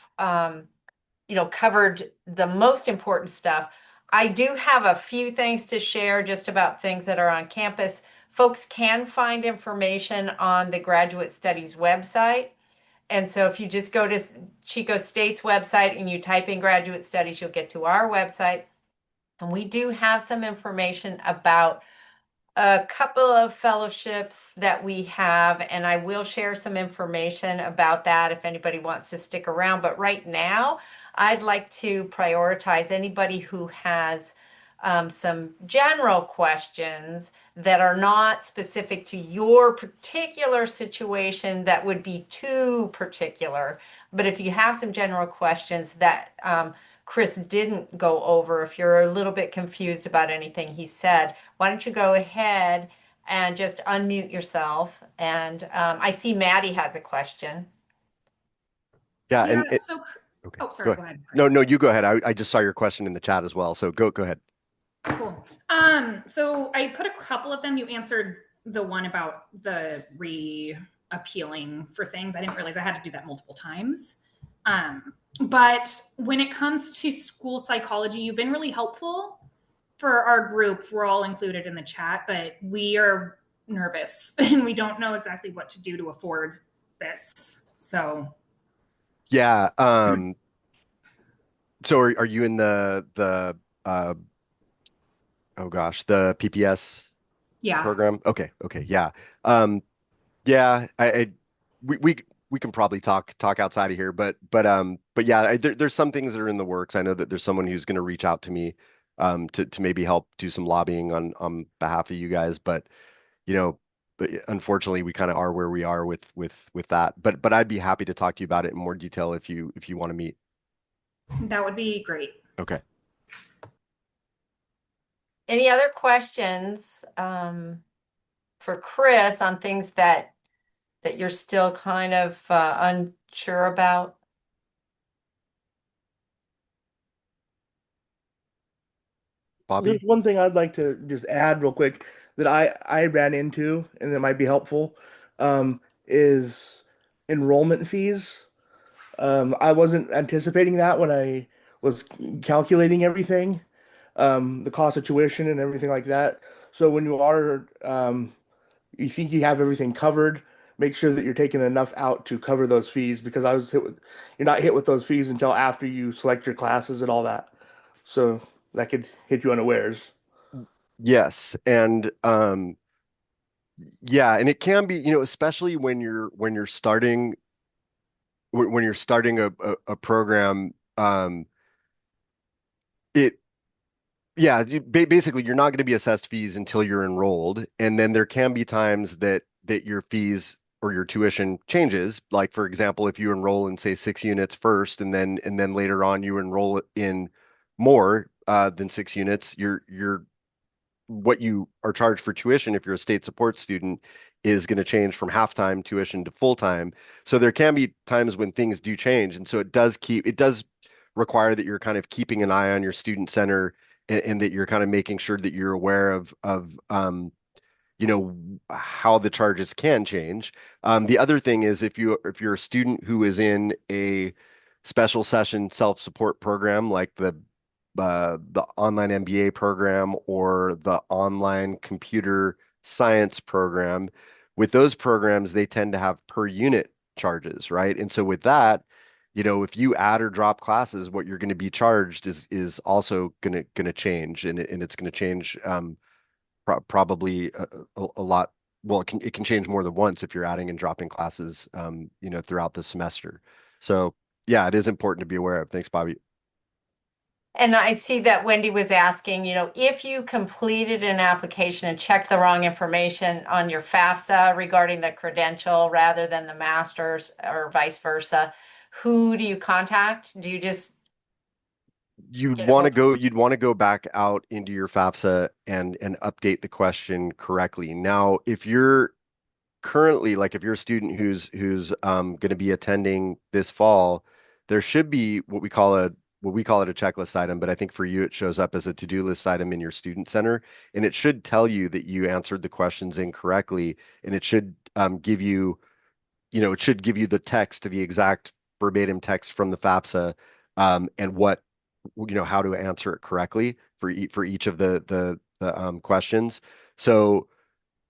covered the most important stuff. I do have a few things to share just about things that are on campus. Folks can find information on the Graduate Studies website. And so if you just go to Chico State's website and you type in Graduate Studies, you'll get to our website. And we do have some information about a couple of fellowships that we have, and I will share some information about that if anybody wants to stick around. But right now, I'd like to prioritize anybody who has some general questions that are not specific to your particular situation that would be too particular. But if you have some general questions that Chris didn't go over, if you're a little bit confused about anything he said, why don't you go ahead and just unmute yourself? And I see Maddie has a question. Yeah, Yeah, and it, so, okay, oh, go sorry, ahead. go ahead, Chris. No, no, you go ahead. I just saw your question in the chat as well, so go ahead. Cool. So I put a couple of them. You answered the one about the appealing for things. I didn't realize I had to do that multiple times. But when it comes to school psychology, you've been really helpful for our group. We're all included in the chat, but we are nervous and we don't know exactly what to do to afford this. So Yeah. So are you in the uh oh gosh, the PPS yeah. program? Okay, okay, yeah. Um, yeah, we can probably talk outside of here, but yeah, there's some things that are in the works. I know that there's someone who's going to reach out to me to maybe help do some lobbying on behalf of you guys, but you know. but unfortunately, we kind of are where we are with that. But I'd be happy to talk to you about it in more detail if you want to meet. That would be great. Okay. Any other questions for Chris on things that you're still kind of unsure about? Bobby? There's one thing I'd like to just add real quick that I ran into and that might be helpful, is enrollment fees. I wasn't anticipating that when I was calculating everything, the cost of tuition and everything like that. So when you think you have everything covered, make sure that you're taking enough out to cover those fees because you're not hit with those fees until after you select your classes and all that. So that could hit you unawares. Yes. And yeah, and it can be, especially when you're starting when you're starting a program, it yeah, basically you're not going to be assessed fees until you're enrolled, and then there can be times that your fees or your tuition changes. Like for example, if you enroll in say 6 units first, and then later on you enroll in more than 6 units, your what you are charged for tuition if you're a state support student is going to change from half-time tuition to full-time. So there can be times when things do change. And so it does require that you're kind of keeping an eye on your student center, and that you're kind of making sure that you're aware of how the charges can change. The other thing is if you're a student who is in a special session self-support program like the online MBA program or the online computer science program, with those programs they tend to have per unit charges, right? And so with that, if you add or drop classes, what you're going to be charged is also going to change, and it's going to change probably a lot. Well, it can change more than once if you're adding and dropping classes, throughout the semester. So yeah, it is important to be aware of. Thanks, Bobby. And I see that Wendy was asking, if you completed an application and checked the wrong information on your FAFSA regarding the credential rather than the master's or vice versa, who do you contact? Do you just You'd get a want to hold? go, you'd want to go back out into your FAFSA and update the question correctly. Now, if you're currently, like if you're a student who's going to be attending this fall, there should be what we call it a checklist item, but I think for you it shows up as a to-do list item in your student center, and it should tell you that you answered the questions incorrectly, and it should give you the text to the exact verbatim text from the FAFSA, and how to answer it correctly for each of the questions. So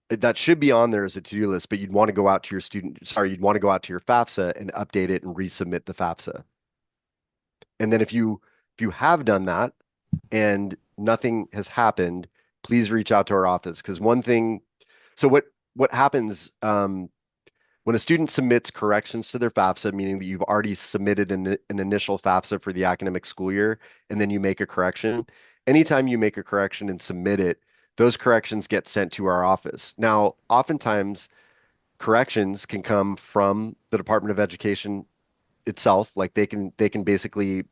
that should be on there as a to-do list, but you'd want to go out to your FAFSA and update it and resubmit the FAFSA. And then if you have done that and nothing has happened, please reach out to our office. Because what happens when a student submits corrections to their FAFSA, meaning that you've already submitted an initial FAFSA for the academic school year, and then you make a correction, anytime you make a correction and submit it, those corrections get sent to our office. Now, oftentimes, corrections can come from the Department of Education itself. Like they can basically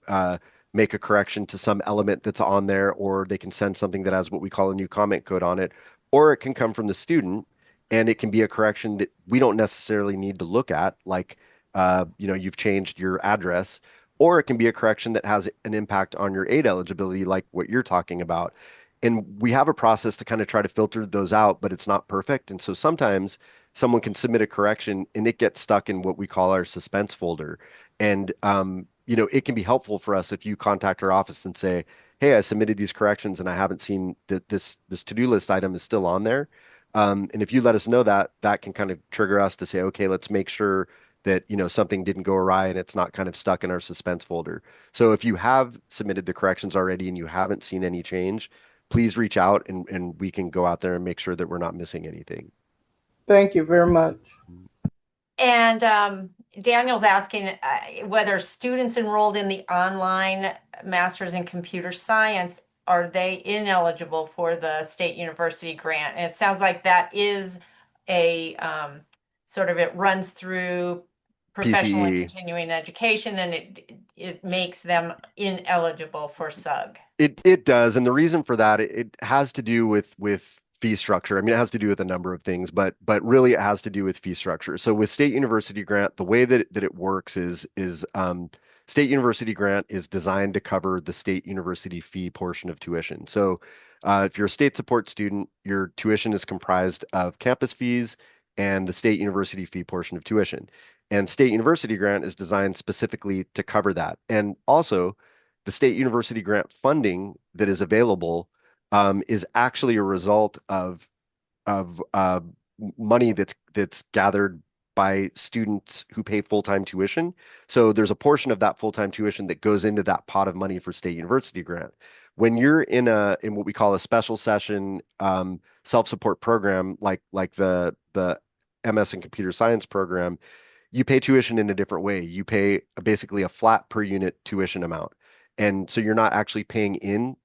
make a correction to some element that's on there, or they can send something that has what we call a new comment code on it, or it can come from the student, and it can be a correction that we don't necessarily need to look at, like you've changed your address, or it can be a correction that has an impact on your aid eligibility, like what you're talking about. And we have a process to kind of try to filter those out, but it's not perfect. And so sometimes someone can submit a correction and it gets stuck in what we call our suspense folder. And it can be helpful for us if you contact our office and say, "Hey, I submitted these corrections and I haven't seen that this to-do list item is still on there." And if you let us know that, that can kind of trigger us to say, "Okay, let's make sure that something didn't go awry and it's not kind of stuck in our suspense folder." So if you have submitted the corrections already and you haven't seen any change, please reach out, and we can go out there and make sure that we're not missing anything. Thank you very much. And Daniel's asking whether students enrolled in the online Masters in Computer Science, are they ineligible for the State University grant? And it sounds like that is a sort of it runs through professional and PCE. continuing education, and it makes them ineligible for SUG. It does, and the reason for that, it has to do with fee structure. I mean, it has to do with a number of things, but really it has to do with fee structure. So with state university grant, the way that it works is state university grant is designed to cover the state university fee portion of tuition. So if you're a state support student, your tuition is comprised of campus fees and the state university fee portion of tuition. And state university grant is designed specifically to cover that. And also, the state university grant funding that is available is actually a result of money that's gathered by students who pay full-time tuition. So there's a portion of that full-time tuition that goes into that pot of money for state university grant. When you're in what we call a special session self-support program, like the MS in computer science program, you pay tuition in a different way. You pay basically a flat per unit tuition amount. And so you're not actually paying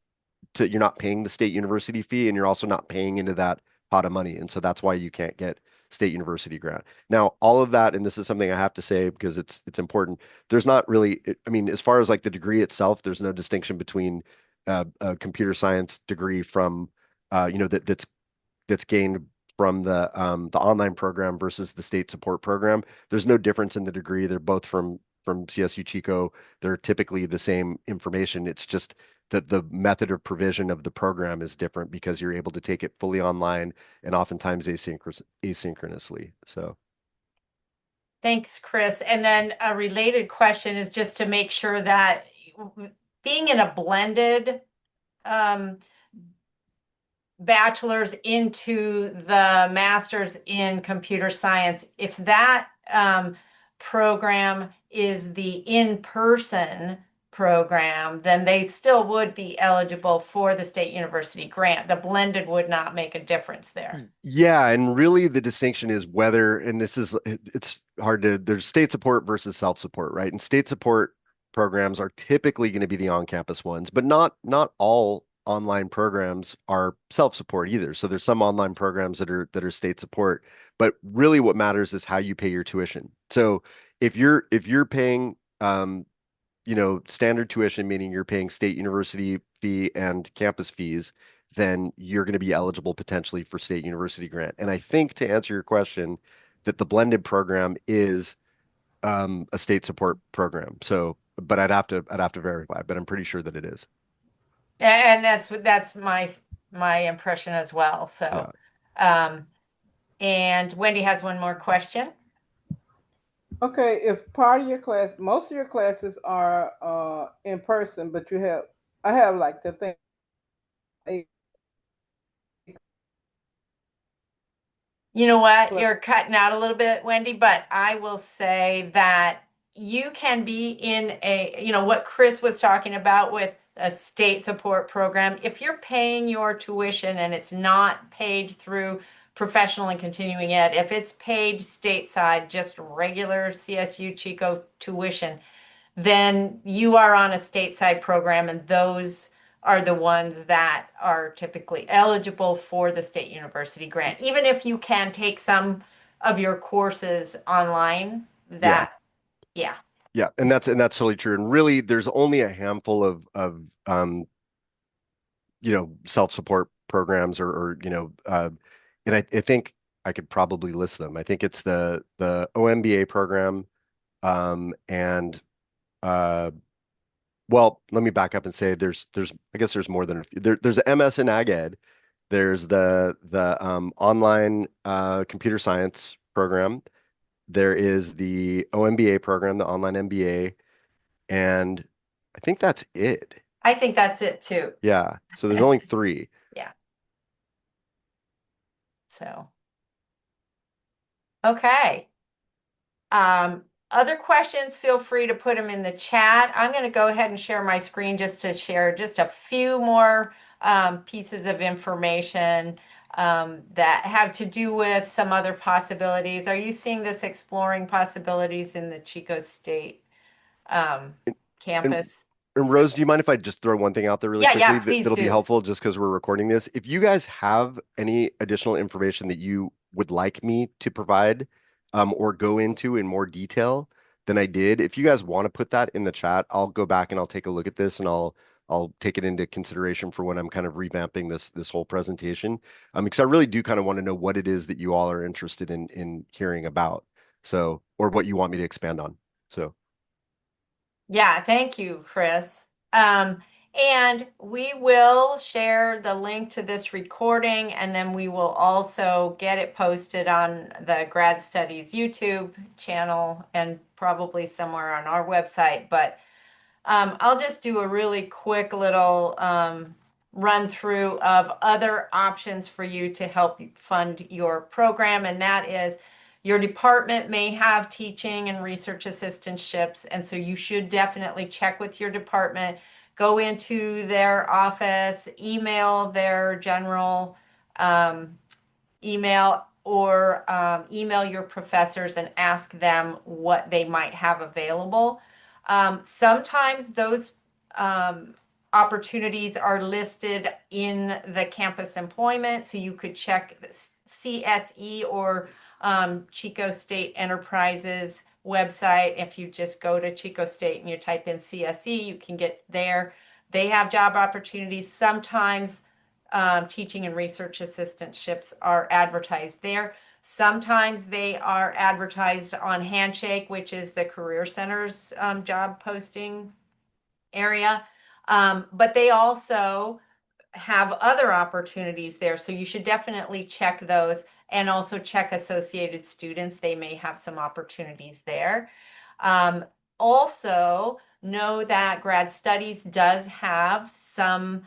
you're not paying the state university fee, and you're also not paying into that pot of money. And so that's why you can't get state university grant. Now, all of that, and this is something I have to say because it's important. There's not really, I mean, as far as like the degree itself, there's no distinction between a computer science degree from, that's gained from the online program versus the state support program. There's no difference in the degree. They're both from CSU Chico. They're typically the same information. It's just that the method of provision of the program is different because you're able to take it fully online and oftentimes asynchronously. So Thanks, Chris. And then a related question is just to make sure that being in a blended um, bachelor's into the master's in computer science, if that program is the in-person program, then they still would be eligible for the state university grant. The blended would not make a difference there. yeah, and really the distinction is whether, and it's hard to, there's state support versus self-support, right? And state support programs are typically going to be the on-campus ones, but not all online programs are self-support either. So there's some online programs that are state support, but really what matters is how you pay your tuition. So if you're paying standard tuition, meaning you're paying state university fee and campus fees, then you're going to be eligible potentially for state university grant. And I think to answer your question, that the blended program is a state support program. So, but I'd have to verify, but I'm pretty sure that it is. And that's my impression as well. Yeah. So, and Wendy has one more question. Okay, if part of your class, most of your classes are in person, but I have like the thing. You know what? You're cutting out a little bit, Wendy, but I will say that you can be in what Chris was talking about with a state support program. If you're paying your tuition and it's not paid through professional and continuing ed, if it's paid stateside, just regular CSU Chico tuition, then you are on a stateside program, and those are the ones that are typically eligible for the state university grant. Even if you can take some of your courses online, Yeah. yeah. Yeah, and that's totally true. And really, there's only a handful of self-support programs and I think I could probably list them. I think it's the OMBA program, and uh, well, let me back up and say there's I guess there's more than a few. There's a MS in Ag Ed. There's the online computer science program. There is the OMBA program, the online MBA, and I think that's it. I think that's it too. Yeah. So there's only three. Yeah. So, okay. Other questions, feel free to put them in the chat. I'm going to go ahead and share my screen just to share just a few more pieces of information that have to do with some other possibilities. Are you seeing this exploring possibilities in the Chico State And campus? And Rose, do you mind if I just throw one thing out there really Yeah, yeah, quickly please that'll be do. helpful just because we're recording this? If you guys have any additional information that you would like me to provide or go into in more detail than I did, if you guys want to put that in the chat, I'll go back and I'll take a look at this and I'll take it into consideration for when I'm kind of revamping this whole presentation. Because I really do kind of want to know what it is that you all are interested in hearing about. So, or what you want me to expand on. So. Yeah, thank you, Chris. And we will share the link to this recording, and then we will also get it posted on the Grad Studies YouTube channel and probably somewhere on our website. But I'll just do a really quick little run through of other options for you to help fund your program, and that is your department may have teaching and research assistantships, and so you should definitely check with your department, go into their office, email their general um, email or email your professors and ask them what they might have available. Sometimes those um, opportunities are listed in the campus employment, so you could check CSE or Chico State Enterprises website. If you just go to Chico State and you type in CSE, you can get there. They have job opportunities. Sometimes teaching and research assistantships are advertised there. Sometimes they are advertised on Handshake, which is the Career Center's job posting area. But they also have other opportunities there. So you should definitely check those and also check Associated Students. They may have some opportunities there. Um, Also, know that Grad Studies does have some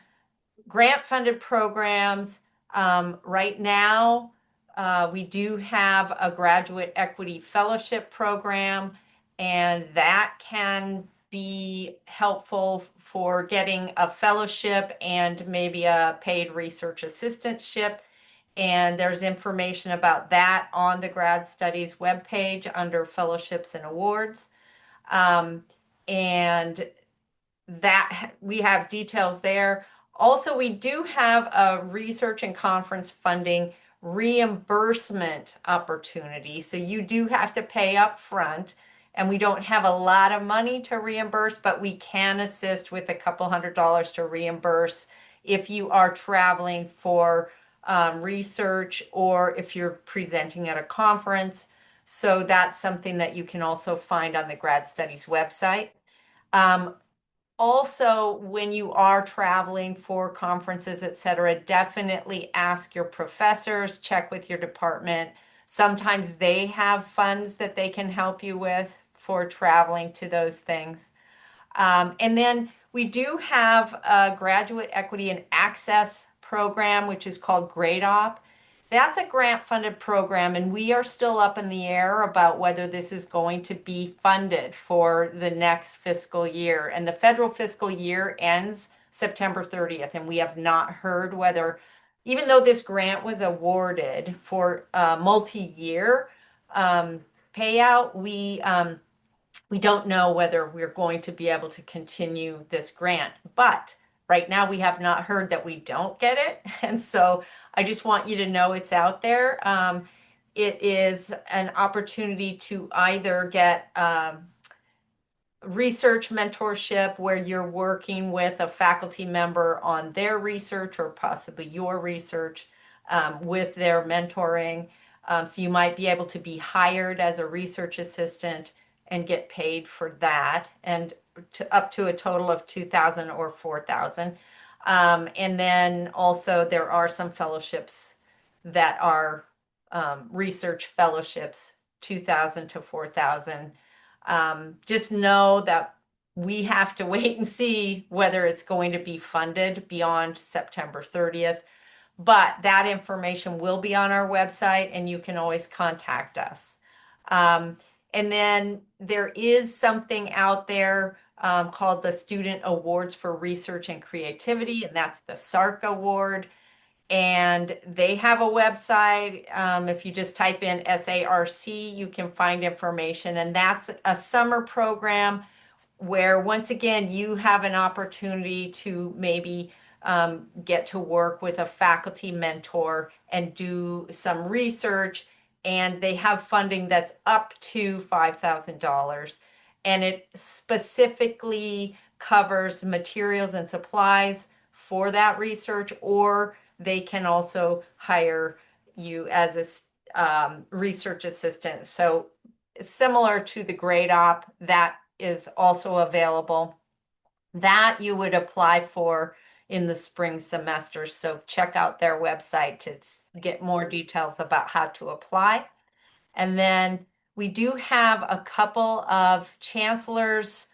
grant funded programs. Right now, we do have a graduate equity fellowship program, and that can be helpful for getting a fellowship and maybe a paid research assistantship. And there's information about that on the Grad Studies webpage under fellowships and awards. Um, and that we have details there. Also, we do have a research and conference funding reimbursement opportunity. So you do have to pay up front, and we don't have a lot of money to reimburse, but we can assist with a couple $100 to reimburse if you are traveling for research or if you're presenting at a conference. So that's something that you can also find on the Grad Studies website. Um, Also, when you are traveling for conferences, et cetera, definitely ask your professors, check with your department. Sometimes they have funds that they can help you with for traveling to those things. And then we do have a graduate equity and access program, which is called Grade. That's a grant funded program, and we are still up in the air about whether this is going to be funded for the next fiscal year. And the federal fiscal year ends September 30th, and we have not heard whether, even though this grant was awarded for a multi-year um, payout, we don't know whether we're going to be able to continue this grant. But right now, we have not heard that we don't get it. And so I just want you to know it's out there. It is an opportunity to either get research mentorship where you're working with a faculty member on their research or possibly your research with their mentoring. So you might be able to be hired as a research assistant and get paid for that, and up to a total of 2,000 or 4,000. And then also there are some fellowships that are research fellowships, 2,000 to 4,000. Just know that we have to wait and see whether it's going to be funded beyond September 30th. But that information will be on our website and you can always contact us. Um, and then there is something out there called the Student Awards for Research and Creativity, and that's the SARC Award. And they have a website. If you just type in SARC, you can find information. And that's a summer program where once again you have an opportunity to maybe get to work with a faculty mentor and do some research. And they have funding that's up to $5,000. And it specifically covers materials and supplies for that research, or they can also hire you as a research assistant. So similar to the grade op, that is also available. That you would apply for in the spring semester. So check out their website to get more details about how to apply. And then we do have a couple of chancellors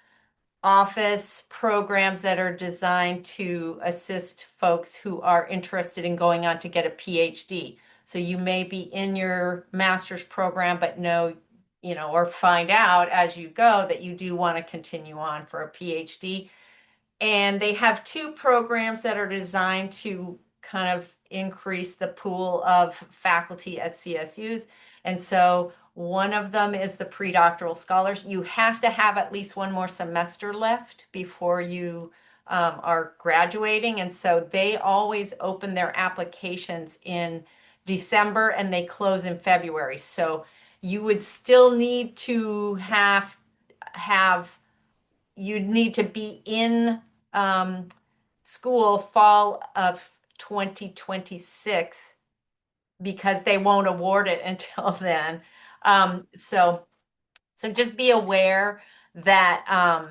office programs that are designed to assist folks who are interested in going on to get a PhD. So you may be in your master's program, but know, or find out as you go that you do want to continue on for a PhD. And they have two programs that are designed to kind of increase the pool of faculty at CSUs. And so one of them is the pre-doctoral scholars. You have to have at least one more semester left before you are graduating. And so they always open their applications in December and they close in February. So you would still need to have you'd need to be in um, school fall of 2026 because they won't award it until then. So just be aware that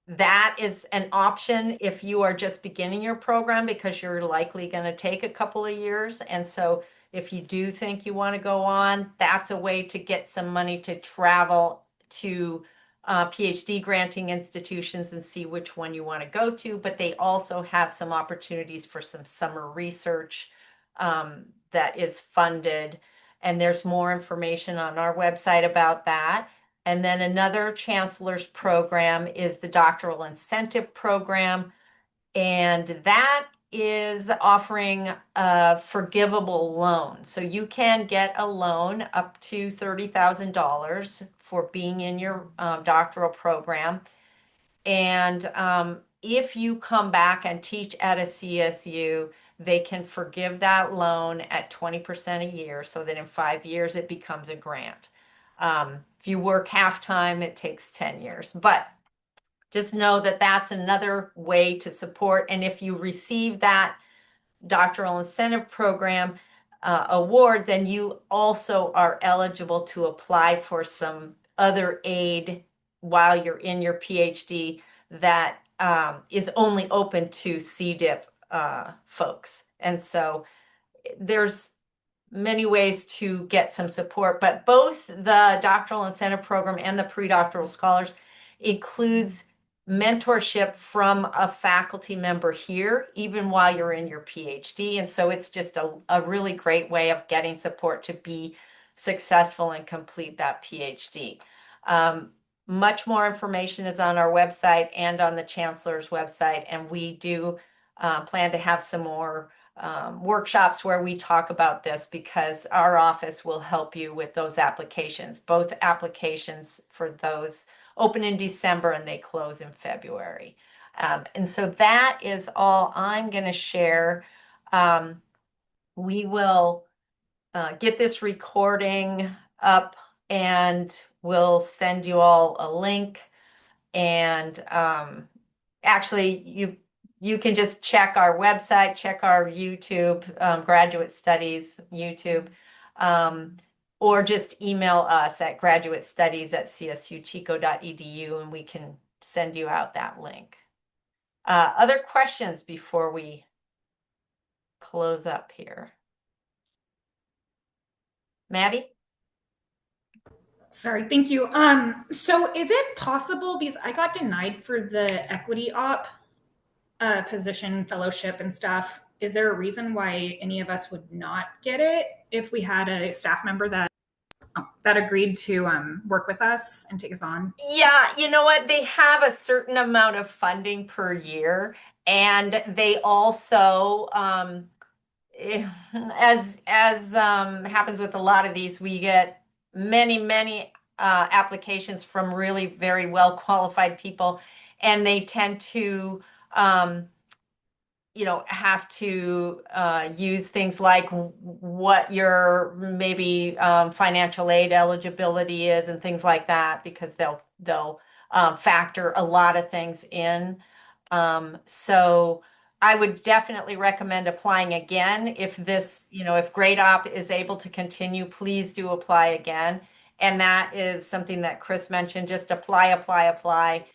that is an option if you are just beginning your program because you're likely going to take a couple of years. And so if you do think you want to go on, that's a way to get some money to travel to PhD granting institutions and see which one you want to go to. But they also have some opportunities for some summer research that is funded. And there's more information on our website about that. And then another chancellor's program is the doctoral incentive program. And that is offering a forgivable loan. So you can get a loan up to $30,000 for being in your doctoral program. And if you come back and teach at a CSU, they can forgive that loan at 20% a year so that in 5 years it becomes a grant. If you work half time, it takes 10 years. But just know that that's another way to support. And if you receive that doctoral incentive program award, then you also are eligible to apply for some other aid while you're in your PhD that is only open to CDIP folks. And so there's many ways to get some support, but both the doctoral incentive program and the pre-doctoral scholars includes mentorship from a faculty member here, even while you're in your PhD. And so it's just a really great way of getting support to be successful and complete that PhD. Much more information is on our website and on the Chancellor's website, and we do plan to have some more workshops where we talk about this because our office will help you with those applications. Both applications for those open in December and they close in February. And so that is all I'm going to share. We will get this recording up and we'll send you all a link. And actually, you can just check our website, check our YouTube, Graduate Studies YouTube, or just email us at graduatestudies@csuchico.edu and we can send you out that link. Other questions before we close up here? Maddie? Sorry, thank you. So is it possible, because I got denied for the equity op position, fellowship and stuff, is there a reason why any of us would not get it if we had a staff member that agreed to work with us and take us on? Yeah, you know what? They have a certain amount of funding per year, and they also, as happens with a lot of these, we get many applications from really very well qualified people, and they tend to um, have to use things like what your maybe financial aid eligibility is and things like that, because they'll factor a lot of things in. So I would definitely recommend applying again. If if Grade Op is able to continue, please do apply again. And that is something that Chris mentioned, just apply, apply, apply.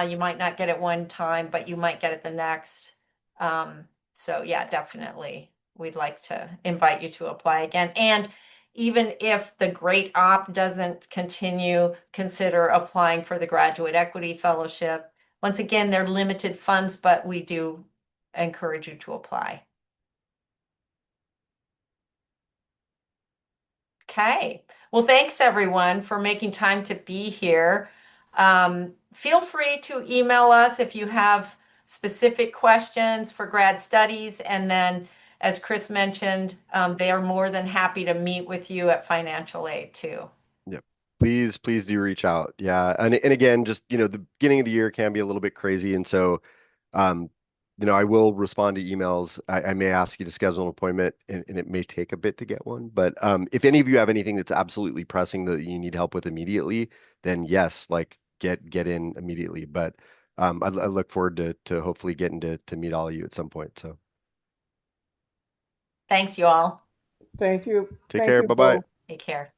You might not get it one time, but you might get it the next. So yeah, definitely. We'd like to invite you to apply again. And even if the Great Op doesn't continue, consider applying for the Graduate Equity Fellowship. Once again, they're limited funds, but we do encourage you to apply. Okay. Well, thanks everyone for making time to be here. Feel free to email us if you have specific questions for grad studies. And then, as Chris mentioned, they are more than happy to meet with you at financial aid too. Yep. Please do reach out. Yeah. And again, just, the beginning of the year can be a little bit crazy. And so, um, I will respond to emails. I may ask you to schedule an appointment and it may take a bit to get one. But if any of you have anything that's absolutely pressing that you need help with immediately, then yes, like get in immediately. But I look forward to hopefully getting to meet all of you at some point. So Thanks, you all. Thank you. take Thank care. you Bye bye. both. Take care.